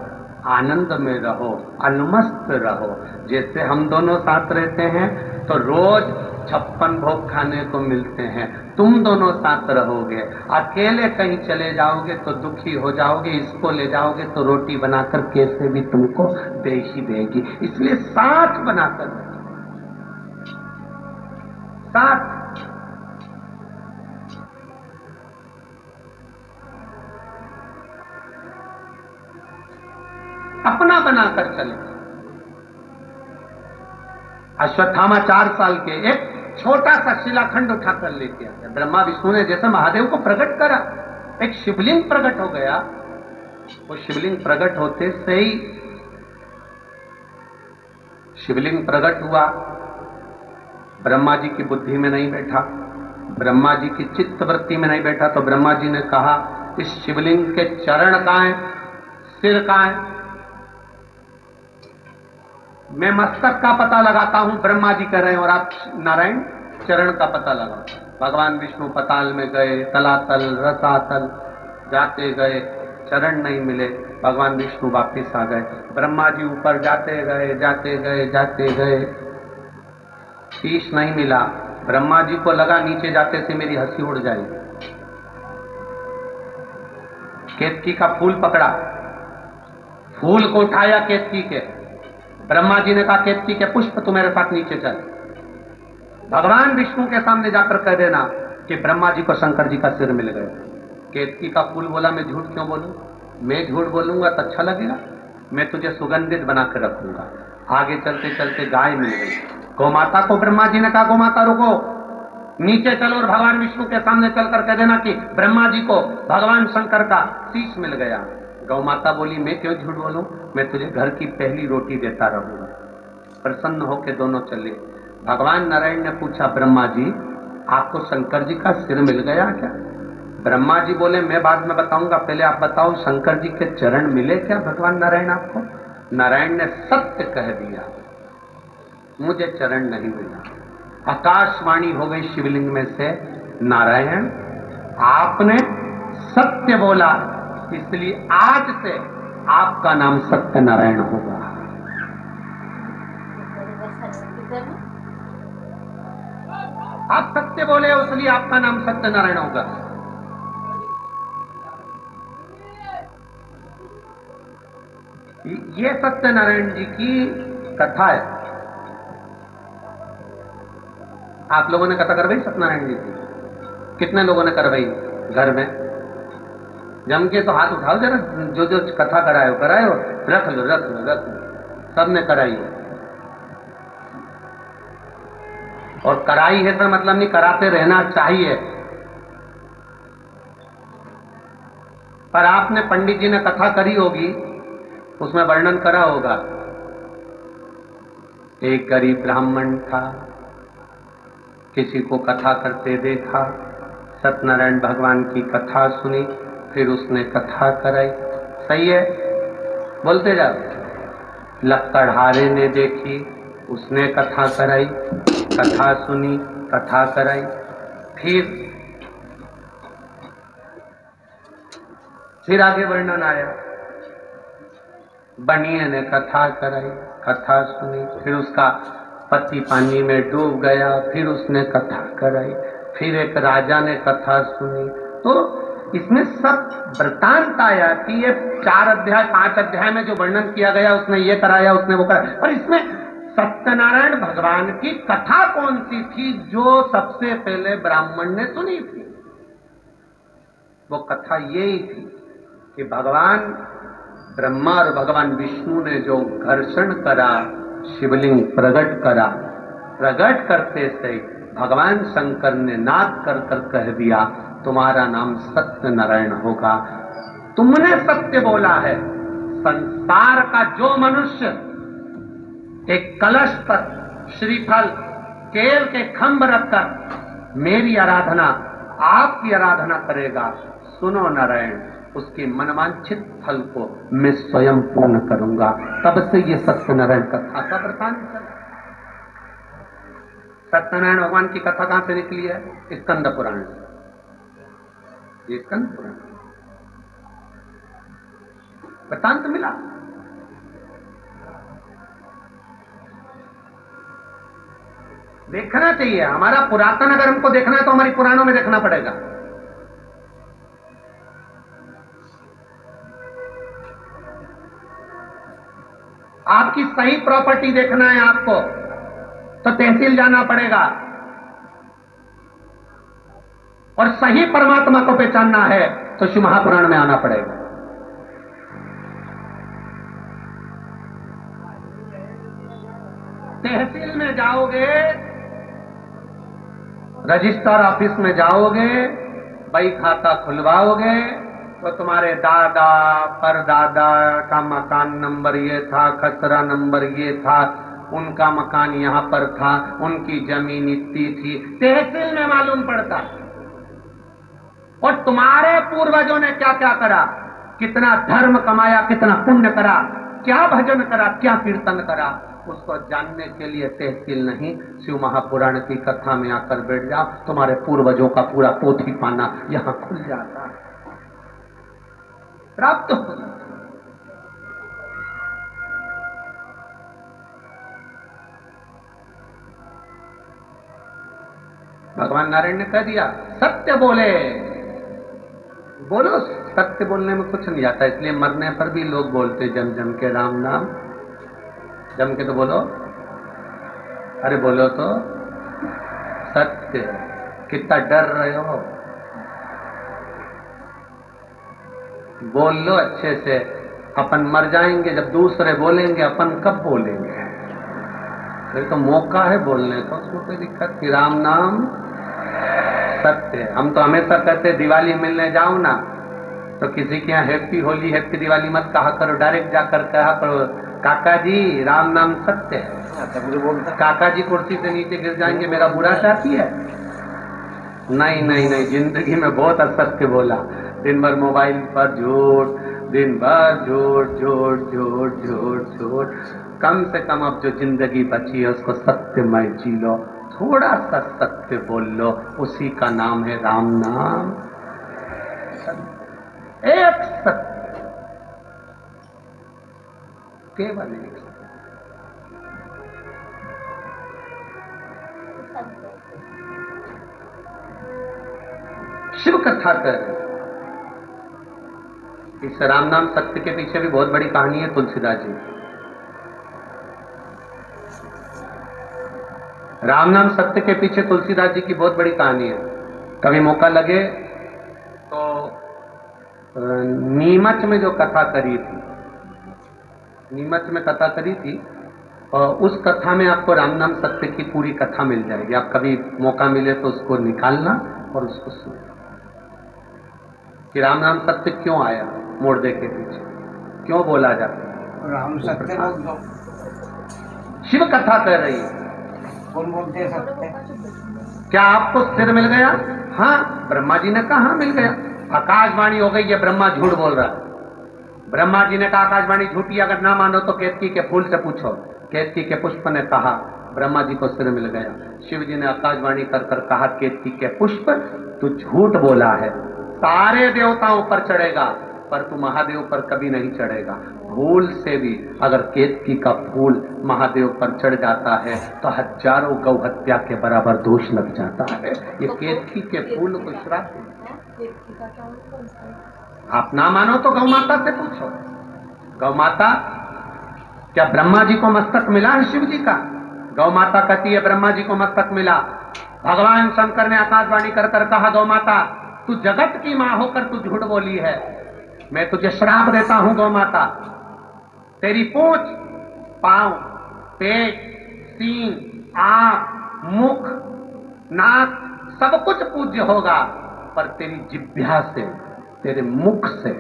आनंद में रहो, अलमस्त रहो। जैसे हम दोनों साथ रहते हैं तो रोज 56 भोग खाने को मिलते हैं, तुम दोनों साथ रहोगे। अकेले कहीं चले जाओगे तो दुखी हो जाओगे, इसको ले जाओगे तो रोटी बनाकर कैसे भी तुमको दे ही देगी। इसलिए साथ बनाकर साथ अपना बनाकर चले। अश्वत्थामा 4 साल के एक छोटा सा शिलाखंड उठाकर लेके आया। ब्रह्मा विष्णु ने जैसे महादेव को प्रकट करा, एक शिवलिंग प्रकट हो गया, वो शिवलिंग प्रकट होते से ही, शिवलिंग प्रकट हुआ, ब्रह्मा जी की बुद्धि में नहीं बैठा, ब्रह्मा जी की चित्त वृत्ति में नहीं बैठा, तो ब्रह्मा जी ने कहा इस शिवलिंग के चरण कहां है, सिर कहां है? मैं मस्तक का पता लगाता हूं, ब्रह्मा जी कह रहे हैं, और आप नारायण चरण का पता लगाओ। भगवान विष्णु पताल में गए, तलातल रसातल जाते गए, चरण नहीं मिले, भगवान विष्णु वापिस आ गए। ब्रह्मा जी ऊपर जाते गए जाते गए जाते गए, शीश नहीं मिला। ब्रह्मा जी को लगा नीचे जाते से मेरी हंसी उड़ जाएगी। केतकी का फूल पकड़ा, फूल को उठाया केतकी के, ब्रह्मा जी ने कहा केतकी के पुष्प तू मेरे साथ नीचे चल। भगवान विष्णु के सामने जाकर कह देना कि ब्रह्मा जी को शंकर जी का सिर मिल गया। केतकी का फूल बोला मैं झूठ क्यों बोलूं, मैं झूठ बोलूंगा तो अच्छा लगेगा, मैं तुझे सुगंधित बना कर रखूंगा। आगे चलते चलते गाय मिल गई, गौमाता को ब्रह्मा जी ने कहा गौमाता रुको, नीचे चलो और भगवान विष्णु के सामने चलकर कह देना कि ब्रह्मा जी को भगवान शंकर का शीश मिल गया। गौमाता बोली मैं क्यों झूठ बोलूं, मैं तुझे घर की पहली रोटी देता रहूंगा। प्रसन्न होकर दोनों चले। भगवान नारायण ने पूछा ब्रह्मा जी आपको शंकर जी का सिर मिल गया क्या? ब्रह्मा जी बोले मैं बाद में बताऊंगा, पहले आप बताओ शंकर जी के चरण मिले क्या भगवान नारायण आपको? नारायण ने सत्य कह दिया, मुझे चरण नहीं मिला। आकाशवाणी हो गई शिवलिंग में से, नारायण आपने सत्य बोला, इसलिए आज से आपका नाम सत्यनारायण होगा। आप सत्य बोले इसलिए आपका नाम सत्यनारायण होगा। ये सत्यनारायण जी की कथा है। आप लोगों ने कथा करवाई सत्यनारायण जी की? कितने लोगों ने करवाई घर में? जम के तो हाथ उठाओ जरा, जो जो कथा करायो करायो, रख लो रख लो रख लो, सबने कराई है। और कराई है तो मतलब नहीं कराते रहना चाहिए, पर आपने पंडित जी ने कथा करी होगी, उसमें वर्णन करा होगा। एक गरीब ब्राह्मण था, किसी को कथा करते देखा, सत्यनारायण भगवान की कथा सुनी, फिर उसने कथा कराई। सही है, बोलते जाओ। लक्कड़हारे ने देखी, उसने कथा कराई, कथा सुनी, कथा कराई। फिर आगे वर्णन आया, बनिए ने कथा कराई, कथा सुनी, फिर उसका पति पानी में डूब गया, फिर उसने कथा कराई, फिर एक राजा ने कथा सुनी। तो इसमें सब वृतांत आया कि ये 4 अध्याय 5 अध्याय में जो वर्णन किया गया, उसने ये कराया, उसने वो कराया, पर इसमें सत्यनारायण भगवान की कथा कौन सी थी जो सबसे पहले ब्राह्मण ने सुनी थी? वो कथा यही थी कि भगवान ब्रह्मा और भगवान विष्णु ने जो घर्षण करा, शिवलिंग प्रकट करा, प्रकट करते से भगवान शंकर ने नाद कर कर कह दिया तुम्हारा नाम सत्यनारायण होगा। तुमने सत्य बोला है। संसार का जो मनुष्य एक कलश पर श्रीफल केल के खंभ रखकर मेरी आराधना, आपकी आराधना करेगा, सुनो नारायण, उसके मनवांछित फल को मैं स्वयं पूर्ण करूंगा। तब से ये सत्यनारायण कथा का वृतांत चला। सत्यनारायण भगवान की कथा कहां से निकली है? स्कंद पुराण से। ये स्कंद पुराण वृतांत मिला। देखना चाहिए, हमारा पुरातन अगर हमको देखना है तो हमारी पुराणों में देखना पड़ेगा। आपकी सही प्रॉपर्टी देखना है आपको तो तहसील जाना पड़ेगा, और सही परमात्मा को पहचानना है तो शिव महापुराण में आना पड़ेगा। तहसील में जाओगे, रजिस्टर ऑफिस में जाओगे, बही खाता खुलवाओगे, तो तुम्हारे दादा परदादा का मकान नंबर ये था, खसरा नंबर ये था, उनका मकान यहाँ पर था, उनकी जमीन इतनी थी, तहसील में मालूम पड़ता। और तुम्हारे पूर्वजों ने क्या क्या करा, कितना धर्म कमाया, कितना पुण्य करा, क्या भजन करा, क्या कीर्तन करा, उसको जानने के लिए तहसील नहीं, शिव महापुराण की कथा में आकर बैठ जाओ, तुम्हारे पूर्वजों का पूरा पोथी पाना यहां खुल जाता है, प्राप्त हो। भगवान नारायण ने कह दिया सत्य बोले, बोलो, सत्य बोलने में कुछ नहीं आता, इसलिए मरने पर भी लोग बोलते जम जम के राम नाम, जम के तो बोलो, अरे बोलो तो सत्य। कितना डर रहे हो, बोल लो अच्छे से, अपन मर जाएंगे, जब दूसरे बोलेंगे अपन कब बोलेंगे, फिर तो मौका है बोलने का, उसको कोई दिक्कत की, राम नाम सत्य। हम तो हमेशा कहते दिवाली मिलने जाओ ना तो किसी के यहाँ हैप्पी होली हैप्पी दिवाली मत कहा करो, डायरेक्ट जाकर कहा करो काका जी राम नाम सत्य है। काका जी कुर्सी से नीचे गिर जाएंगे, मेरा बुरा चाहती है? नहीं नहीं नहीं, जिंदगी में बहुत असत्य बोला, दिन भर मोबाइल पर झूठ, दिन भर झूठ झूठ झूठ झूठ झूठ। कम से कम अब जो जिंदगी बची है उसको सत्यमय जी लो, थोड़ा सा सत्य बोल लो, उसी का नाम है राम नाम। एक सत्य, केवल एक सत्य। शिव कथा कर, इस राम नाम सत्य के पीछे भी बहुत बड़ी कहानी है तुलसीदास जी। राम नाम सत्य के पीछे तुलसीदास जी की बहुत बड़ी कहानी है। कभी मौका लगे तो नीमच में जो कथा करी थी, नीमच में कथा करी थी, और उस कथा में आपको राम नाम सत्य की पूरी कथा मिल जाएगी। आप कभी मौका मिले तो उसको निकालना और उसको सुनना कि राम नाम सत्य क्यों आया, मुर्दे के पीछे क्यों बोला जाता है। राम सत्य बोल दो, शिव कथा कर रही है। कौन बोलते हैं सत्य? क्या आपको सिर मिल गया? हाँ, ब्रह्मा जी ने कहा मिल गया, आकाशवाणी हो गई, ये ब्रह्मा झूठ बोल रहा है। ब्रह्मा जी ने कहा आकाशवाणी झूठी, अगर ना मानो तो केतकी के फूल से पूछो। केतकी के पुष्प ने कहा ब्रह्मा जी को सिर मिल गया। शिव जी ने आकाशवाणी कर कर कहा केतकी के पुष्प तू झूठ बोला है, सारे देवताओं पर चढ़ेगा पर तू महादेव पर कभी नहीं चढ़ेगा। भूल से भी अगर केतकी का फूल महादेव पर चढ़ जाता है तो हजारों गौ हत्या के बराबर दोष लग जाता है। ये केतकी के फूल को श्राप है। आप ना मानो तो गौ माता से पूछो। गौ माता, क्या ब्रह्मा जी को मस्तक मिला है शिव जी का? गौ माता कहती है ब्रह्मा जी को मस्तक मिला। भगवान शंकर ने आकाशवाणी कर कर कहा गौ माता तू जगत की मां होकर तू झूठ बोली है, मैं तुझे श्राप देता हूं गौ माता, तेरी पूंछ, पांव, पेट, सींग, आंख, मुख, नाक सब कुछ पूज्य होगा, पर तेरी जिह्वा से, तेरे मुख से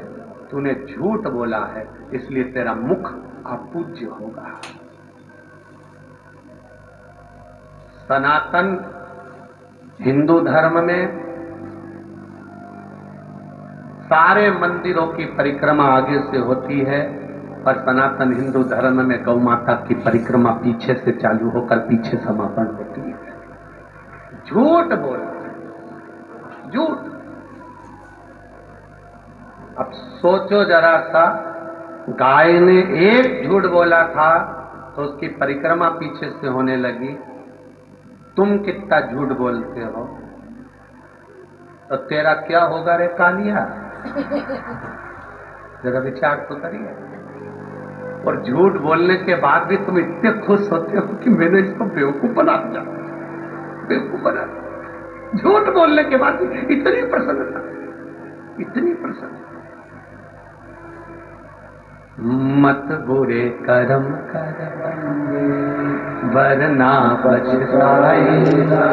तूने झूठ बोला है, इसलिए तेरा मुख अपूज्य होगा। सनातन हिंदू धर्म में सारे मंदिरों की परिक्रमा आगे से होती है, पर सनातन हिंदू धर्म में गौ माता की परिक्रमा पीछे से चालू होकर पीछे समापन होती है। झूठ बोला, झूठ। अब सोचो जरा सा, गाय ने एक झूठ बोला था तो उसकी परिक्रमा पीछे से होने लगी, तुम कितना झूठ बोलते हो, तो तेरा क्या होगा रे कालिया? जरा विचार तो करिए। और झूठ बोलने के बाद भी तुम इतने खुश होते हो कि मैंने इसको बेवकूफ बना दिया, बेवकूफ बना दिया। झूठ बोलने के बाद भी इतनी प्रसन्नता, इतनी प्रसन्नता। मत बुरे कर्म कर वरना पछताएगा,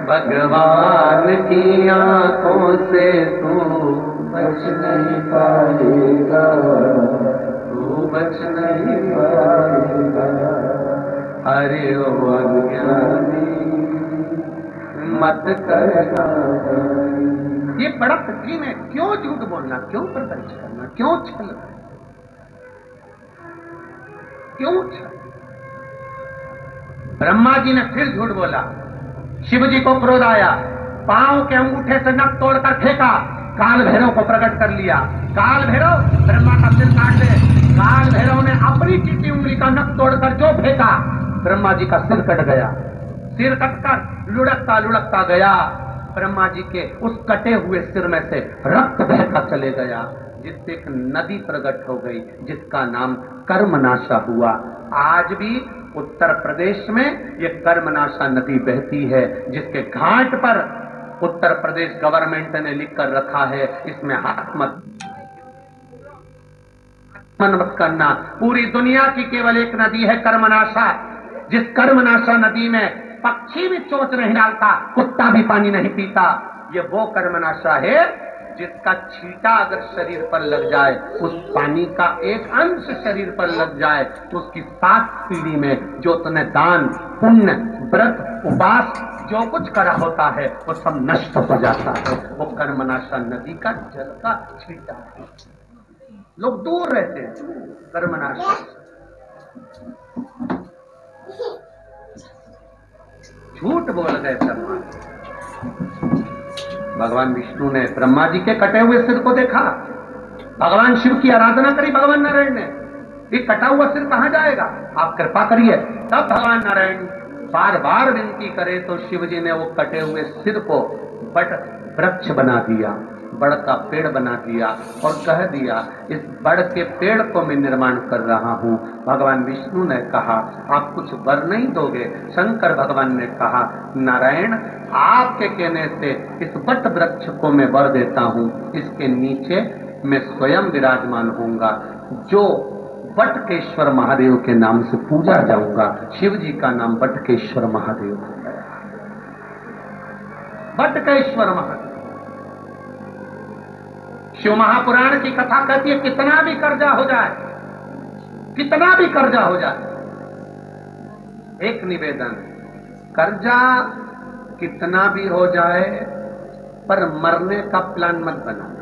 भगवान की आंखों से तू बच नहीं पाएगा, तू बच नहीं पाएगा, अरे ओ अज्ञानी मत करना। ये बड़ा कठिन है। क्यों झूठ बोलना, क्यों प्रपंच करना, क्यों छल, क्यों छल? ब्रह्मा जी ने फिर झूठ बोला। शिव जी को क्रोध आया, पांव के अंगूठे से नख तोड़कर फेंका, काल भैरव को प्रकट कर लिया। काल भैरव, ब्रह्मा का सिर काट दे। काल भैरव ने अपनी चीटी उंगली का नख तोड़कर जो फेंका, ब्रह्मा जी का सिर कट गया। सिर कटकर लुढ़कता लुढ़कता गया, ब्रह्मा जी के उस कटे हुए सिर में से रक्त बहता चले गया, जिससे एक नदी प्रकट हो गई, जिसका नाम कर्मनाशा हुआ। आज भी उत्तर प्रदेश में ये कर्मनाशा नदी बहती है, जिसके घाट पर उत्तर प्रदेश गवर्नमेंट ने लिख कर रखा है, इसमें हाथ मत करना। पूरी दुनिया की केवल एक नदी है कर्मनाशा, जिस कर्मनाशा नदी में पक्षी भी चोंच नहीं डालता, कुत्ता भी पानी नहीं पीता। ये वो कर्मनाशा है जिसका छींटा अगर शरीर पर लग जाए, उस पानी का एक अंश शरीर पर लग जाए, तो उसकी 7 पीढ़ी में जो तुमने दान, पुण्य, व्रत, उपवास जो कुछ करा होता है वो सब नष्ट हो जाता है। वो कर्मनाशा नदी का जल का छींटा है। लोग दूर रहते हैं कर्मनाशा से। झूठ बोल गए ब्रह्मा। भगवान विष्णु ने ब्रह्मा जी के कटे हुए सिर को देखा, भगवान शिव की आराधना करी भगवान नारायण ने। ये कटा हुआ सिर कहां जाएगा, आप कृपा करिए। तब भगवान नारायण बार बार विनती करे तो शिव जी ने वो कटे हुए सिर को बट वृक्ष बना दिया, बड़ का पेड़ बना दिया और कह दिया, इस बड़ के पेड़ को मैं निर्माण कर रहा हूं। भगवान विष्णु ने कहा, आप कुछ वर नहीं दोगे? शंकर भगवान ने कहा, नारायण आपके कहने से इस बट वृक्ष को मैं वर देता हूं, इसके नीचे मैं स्वयं विराजमान होऊंगा, जो बटकेश्वर महादेव के नाम से पूजा जाऊंगा। शिव जी का नाम बटकेश्वर महादेव है। बटकेश्वर महादेव। शिव महापुराण की कथा कहती है, कितना भी कर्जा हो जाए, कितना भी कर्जा हो जाए, एक निवेदन, कर्जा कितना भी हो जाए पर मरने का प्लान मत बनाना।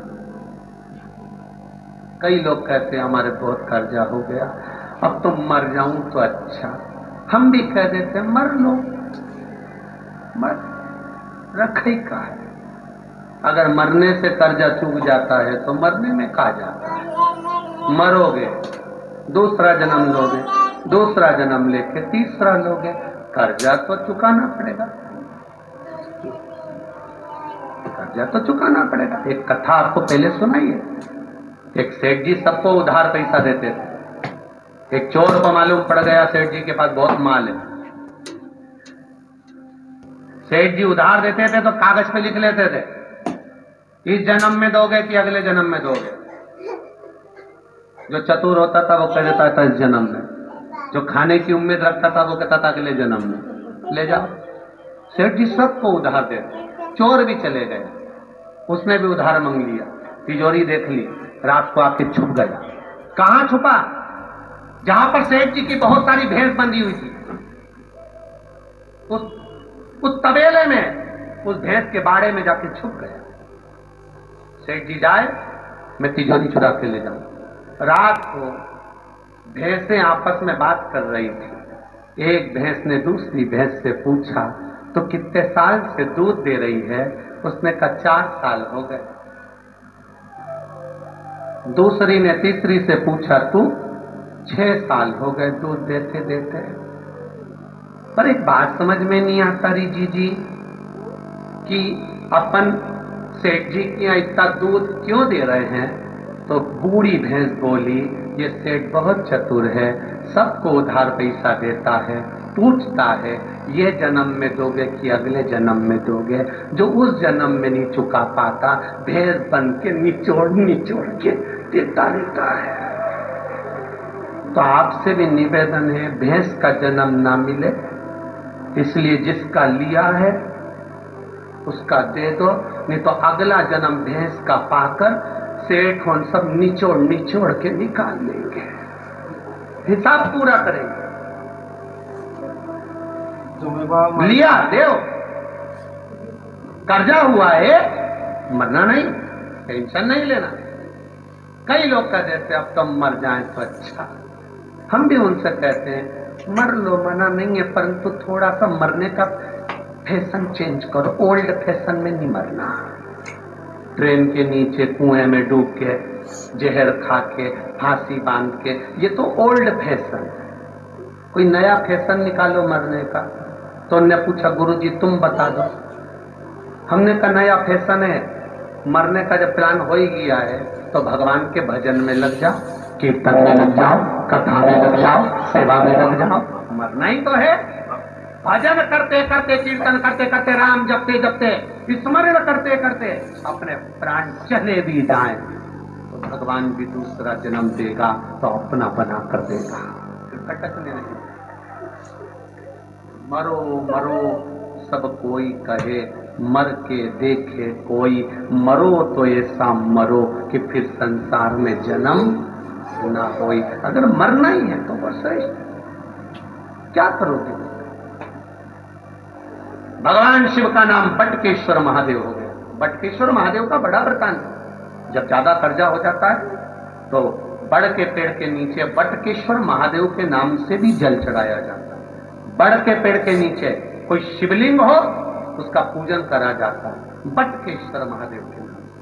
कई लोग कहते हैं हमारे बहुत कर्जा हो गया, अब तो मर जाऊं तो अच्छा। हम भी कह देते हैं मर लो, मर, रखे का है। अगर मरने से कर्जा चूक जाता है तो मरने में कहा जाता है। मरोगे, दूसरा जन्म लोगे, दूसरा जन्म लेके तीसरा लोगे, कर्जा तो चुकाना पड़ेगा, कर्जा तो चुकाना पड़ेगा। एक कथा आपको पहले सुनाइए। एक सेठ जी सबको उधार पैसा देते थे। एक चोर को मालूम पड़ गया सेठ जी के पास बहुत माल है। सेठ जी उधार देते थे तो कागज पे लिख लेते थे, इस जन्म में दोगे कि अगले जन्म में दोगे। जो चतुर होता था वो कह देता था इस जन्म में, जो खाने की उम्मीद रखता था वो कहता था अगले जन्म में ले जाओ। सेठ जी सबको उधार देते। चोर भी चले गए, उसने भी उधार मांग लिया, तिजोरी देख ली, रात को आके छुप गया। कहां छुपा? जहां पर सेठ जी की बहुत सारी भैंस बंधी हुई थी, उस तबेले में, उस भैंस के बाड़े में जाके छुप गया। सेठ जी जाए, मैं तिजोरी चुरा के ले जाऊं। रात को भैंसें आपस में बात कर रही थी। एक भैंस ने दूसरी भैंस से पूछा, तो कितने साल से दूध दे रही है? उसने कहा 4 साल हो गए। दूसरी ने तीसरी से पूछा, तू? 6 साल हो गए दूध देते देते। पर एक बात समझ में नहीं आता रही जी कि अपन सेठ जी के यहाँ इतना दूध क्यों दे रहे हैं? तो बूढ़ी भैंस बोली, ये सेठ बहुत चतुर है, सबको उधार पैसा देता है, पूछता है ये जन्म में दोगे कि अगले जन्म में दोगे। जो उस जन्म में नहीं चुका पाता, भैंस बन के निचोड़ निचोड़ के देता रहता है। तो आपसे भी निवेदन है, भैंस का जन्म ना मिले, इसलिए जिसका लिया है उसका दे दो, नहीं तो अगला जन्म भैंस का पाकर सेठ हों सब निचोड़ निचोड़ के निकाल लेंगे, हिसाब पूरा करेंगे। लिया देव, कर्जा हुआ है, मरना नहीं, टेंशन नहीं लेना। कई लोग कह देते अब तो मर जाए तो अच्छा। हम भी उनसे कहते हैं मर लो, मना नहीं है, परंतु थोड़ा सा मरने का फैशन चेंज करो। ओल्ड फैशन में नहीं मरना। ट्रेन के नीचे कुएं में डूब के, जहर खा के, फांसी बांध के, ये तो ओल्ड फैशन है। कोई नया फैशन निकालो मरने का। तो उन्होंने पूछा गुरुजी तुम बता दो। हमने कहा नया फैशन है, मरने का जब प्लान हो ही गया है तो भगवान के भजन में लग जाओ, कीर्तन में लग जाओ, कथा में लग जाओ, सेवा में लग जाओ। मरना ही तो है। भजन करते करते, कीर्तन करते करते, राम जपते जपते, स्मरण करते करते अपने प्राण चले भी जाएं तो भगवान भी दूसरा जन्म देगा तो अपना बना कर देगा, फिर कटकने नहीं। मरो मरो सब कोई कहे, मर के देखे कोई, मरो तो ऐसा मरो कि फिर संसार में जन्म ना होई। अगर मरना ही है तो बस क्या करोगे? भगवान शिव का नाम बटकेश्वर महादेव हो गया। बटकेश्वर महादेव का बड़ा वृतांत। जब ज्यादा कर्जा हो जाता है तो बड़ के पेड़ के नीचे बटकेश्वर महादेव के नाम से भी जल चढ़ाया जाता है। बड़ के पेड़ के नीचे कोई शिवलिंग हो उसका पूजन करा जाता है बटकेश्वर महादेव के नाम से।